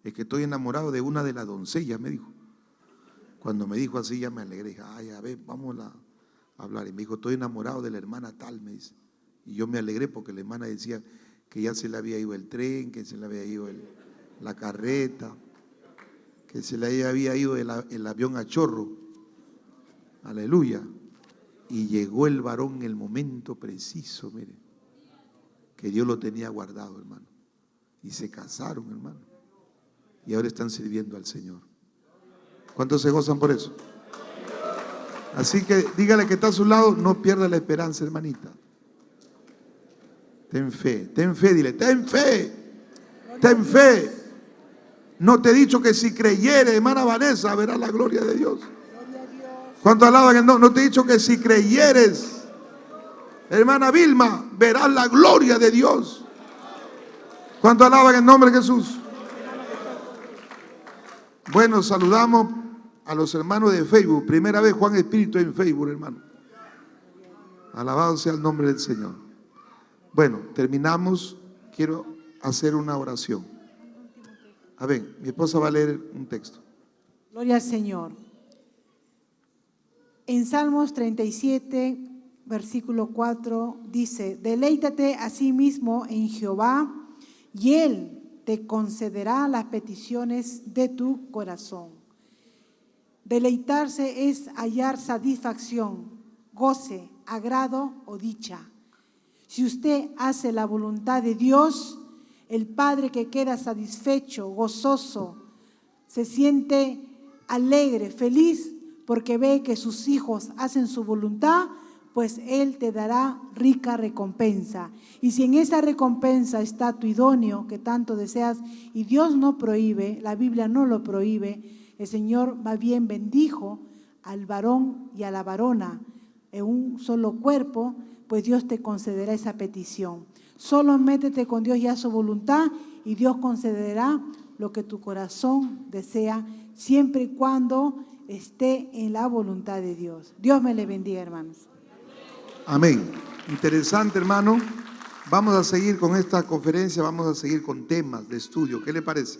Speaker 2: Es que estoy enamorado de una de las doncellas, me dijo. Cuando me dijo así, ya me alegré. Dije, ay, a ver, vamos a hablar. Y me dijo, estoy enamorado de la hermana tal, me dice. Y yo me alegré porque la hermana decía que ya se le había ido el tren, que se le había ido la carreta. que se le había ido el avión a chorro. Aleluya. Y llegó el varón en el momento preciso, mire, que Dios lo tenía guardado, hermano. Y se casaron, hermano. Y ahora están sirviendo al Señor. ¿Cuántos se gozan por eso? Así que dígale que está a su lado, no pierda la esperanza, hermanita. Ten fe, dile, ten fe, ten fe. No te he dicho que si creyere, hermana Vanessa, verás la gloria de Dios. ¿Cuánto alaban el no? No te he dicho que si creyeres, hermana Vilma, verás la gloria de Dios. ¿Cuánto alaban el nombre de Jesús? Bueno, saludamos a los hermanos de Facebook. Primera vez Juan Espíritu en Facebook, hermano. Alabado sea el nombre del Señor. Bueno, terminamos. Quiero hacer una oración. A ver, mi esposa va a leer un texto.
Speaker 1: Gloria al Señor. En Salmos 37, versículo 4, dice: deleítate a sí mismo en Jehová, y Él te concederá las peticiones de tu corazón. Deleitarse es hallar satisfacción, goce, agrado o dicha. Si usted hace la voluntad de Dios, el Padre que queda satisfecho, gozoso, se siente alegre, feliz, porque ve que sus hijos hacen su voluntad, pues Él te dará rica recompensa. Y si en esa recompensa está tu idóneo que tanto deseas, y Dios no prohíbe, la Biblia no lo prohíbe, el Señor más bien bendijo al varón y a la varona en un solo cuerpo, pues Dios te concederá esa petición. Solo métete con Dios y haz su voluntad, y Dios concederá lo que tu corazón desea, siempre y cuando esté en la voluntad de Dios. Dios me le bendiga, hermanos.
Speaker 2: Amén. Interesante, hermano. Vamos a seguir con esta conferencia, vamos a seguir con temas de estudio. ¿Qué le parece?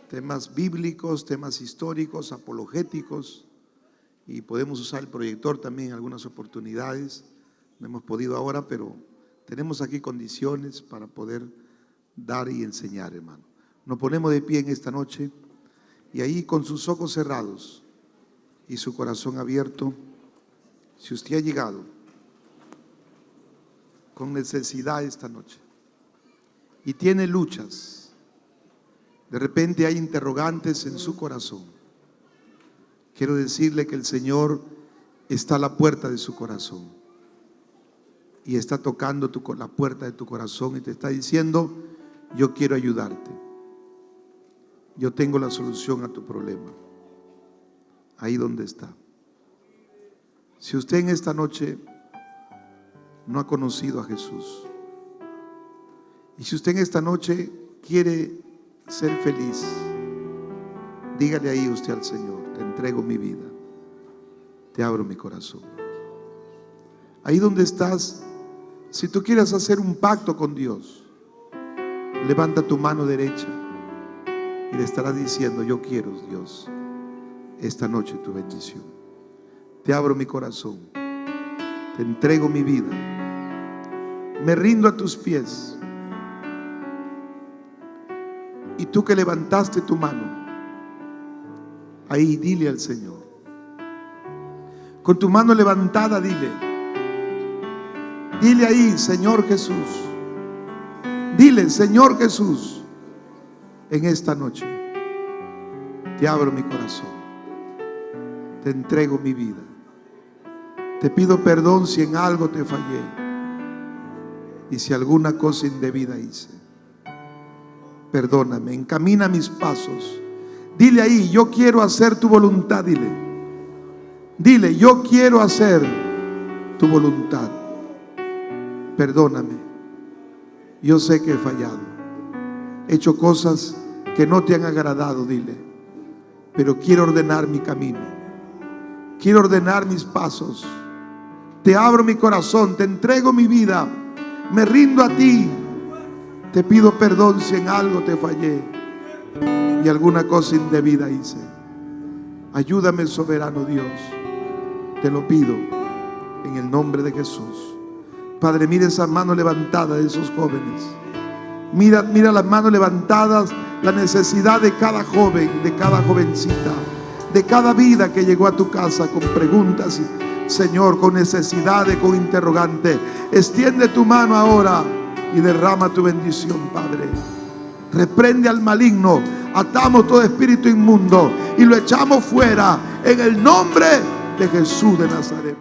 Speaker 2: Temas bíblicos, temas históricos, apologéticos, y podemos usar el proyector también en algunas oportunidades. No hemos podido ahora, pero tenemos aquí condiciones para poder dar y enseñar, hermano. Nos ponemos de pie en esta noche, y ahí con sus ojos cerrados y su corazón abierto, si usted ha llegado con necesidad esta noche y tiene luchas, de repente hay interrogantes en su corazón, quiero decirle que el Señor está a la puerta de su corazón y está tocando la puerta de tu corazón y te está diciendo: yo quiero ayudarte, yo tengo la solución a tu problema. Ahí donde está. Si usted en esta noche no ha conocido a Jesús, y si usted en esta noche quiere ser feliz, dígale ahí usted al Señor: te entrego mi vida, te abro mi corazón. Ahí donde estás, si tú quieres hacer un pacto con Dios, levanta tu mano derecha y le estarás diciendo: yo quiero, Dios, esta noche tu bendición. Te abro mi corazón, te entrego mi vida, me rindo a tus pies. Y tú que levantaste tu mano, ahí dile al Señor, con tu mano levantada, dile ahí: Señor Jesús, dile: Señor Jesús, en esta noche te abro mi corazón, te entrego mi vida, te pido perdón si en algo te fallé y si alguna cosa indebida hice. Perdóname, encamina mis pasos. Dile ahí: yo quiero hacer tu voluntad. Dile: yo quiero hacer tu voluntad. Perdóname, yo sé que he fallado, he hecho cosas que no te han agradado, dile, pero quiero ordenar mi camino, quiero ordenar mis pasos. Te abro mi corazón, te entrego mi vida, me rindo a ti. Te pido perdón si en algo te fallé y alguna cosa indebida hice. Ayúdame, soberano Dios, te lo pido en el nombre de Jesús. Padre, mira esa mano levantada de esos jóvenes. Mira las manos levantadas la necesidad de cada joven, de cada jovencita, de cada vida que llegó a tu casa con preguntas, Señor, con necesidades, con interrogantes. Extiende tu mano ahora y derrama tu bendición, Padre. Reprende al maligno, atamos todo espíritu inmundo y lo echamos fuera en el nombre de Jesús de Nazaret.